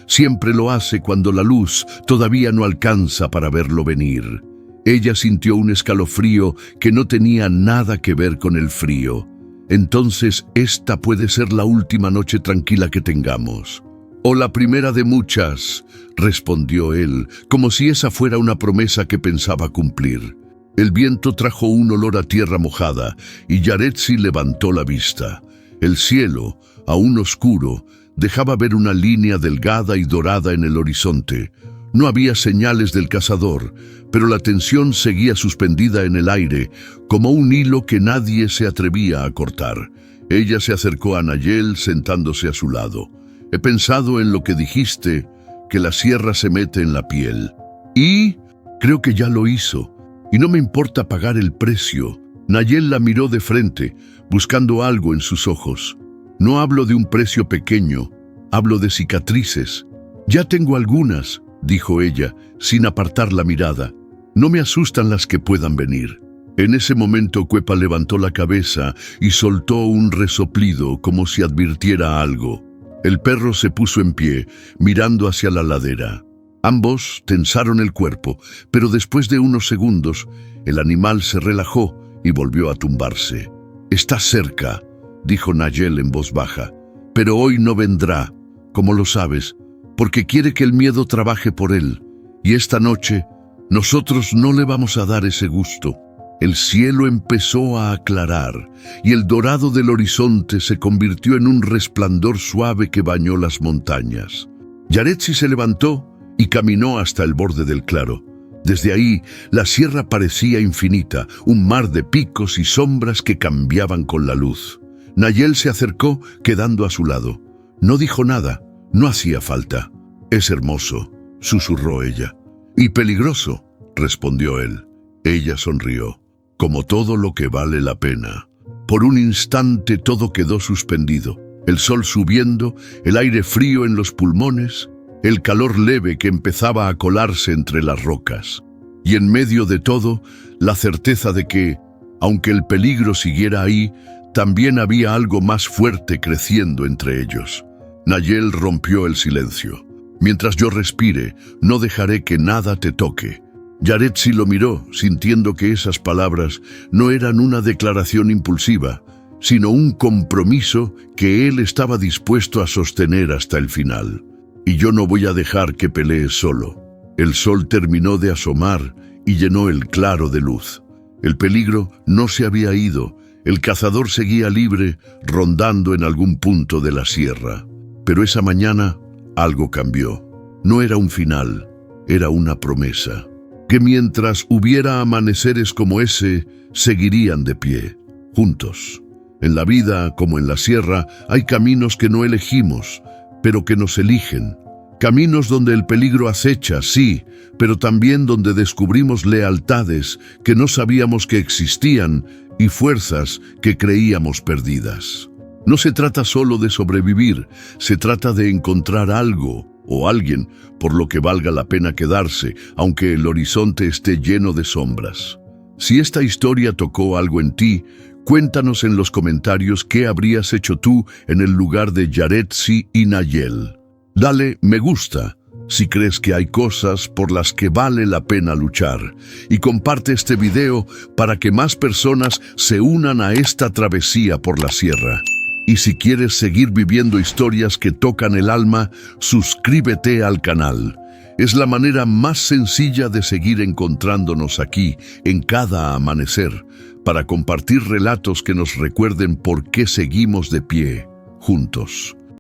Siempre lo hace cuando la luz todavía no alcanza para verlo venir». Ella sintió un escalofrío que no tenía nada que ver con el frío. «Entonces, esta puede ser la última noche tranquila que tengamos». «O la primera de muchas», respondió él, como si esa fuera una promesa que pensaba cumplir. El viento trajo un olor a tierra mojada, y Yaretsi levantó la vista. El cielo, aún oscuro, dejaba ver una línea delgada y dorada en el horizonte. No había señales del cazador, pero la tensión seguía suspendida en el aire, como un hilo que nadie se atrevía a cortar. Ella se acercó a Nayel, sentándose a su lado. «He pensado en lo que dijiste, que la sierra se mete en la piel. Y creo que ya lo hizo, y no me importa pagar el precio». Nayel la miró de frente, buscando algo en sus ojos. «No hablo de un precio pequeño, hablo de cicatrices». «Ya tengo algunas», dijo ella, sin apartar la mirada. «No me asustan las que puedan venir». En ese momento Cuepa levantó la cabeza y soltó un resoplido como si advirtiera algo. El perro se puso en pie, mirando hacia la ladera. Ambos tensaron el cuerpo, pero después de unos segundos, el animal se relajó y volvió a tumbarse. «Está cerca», dijo Nayel en voz baja, «pero hoy no vendrá, como lo sabes, porque quiere que el miedo trabaje por él, y esta noche nosotros no le vamos a dar ese gusto». El cielo empezó a aclarar, y el dorado del horizonte se convirtió en un resplandor suave que bañó las montañas. Yaretsi se levantó y caminó hasta el borde del claro. Desde ahí, la sierra parecía infinita, un mar de picos y sombras que cambiaban con la luz. Nayel se acercó, quedando a su lado. No dijo nada, no hacía falta. «Es hermoso», susurró ella. «Y peligroso», respondió él. Ella sonrió. «Como todo lo que vale la pena». Por un instante todo quedó suspendido. El sol subiendo, el aire frío en los pulmones, el calor leve que empezaba a colarse entre las rocas. Y en medio de todo, la certeza de que, aunque el peligro siguiera ahí, también había algo más fuerte creciendo entre ellos. Nayel rompió el silencio. «Mientras yo respire, no dejaré que nada te toque». Yaretsi lo miró, sintiendo que esas palabras no eran una declaración impulsiva. sino un compromiso que él estaba dispuesto a sostener hasta el final. Y yo no voy a dejar que pelee solo. El sol terminó de asomar y llenó el claro de luz. El peligro no se había ido. El cazador seguía libre, rondando en algún punto de la sierra. Pero esa mañana algo cambió. No era un final, era una promesa. Que mientras hubiera amaneceres como ese, seguirían de pie, juntos. En la vida, como en la sierra, hay caminos que no elegimos, pero que nos eligen. Caminos donde el peligro acecha, sí, pero también donde descubrimos lealtades que no sabíamos que existían y fuerzas que creíamos perdidas. No se trata solo de sobrevivir, se trata de encontrar algo o alguien por lo que valga la pena quedarse, aunque el horizonte esté lleno de sombras. Si esta historia tocó algo en ti, cuéntanos en los comentarios qué habrías hecho tú en el lugar de Yaretsi y Nayel. Dale me gusta si crees que hay cosas por las que vale la pena luchar y comparte este video para que más personas se unan a esta travesía por la sierra. Y si quieres seguir viviendo historias que tocan el alma, suscríbete al canal. Es la manera más sencilla de seguir encontrándonos aquí en cada amanecer para compartir relatos que nos recuerden por qué seguimos de pie juntos.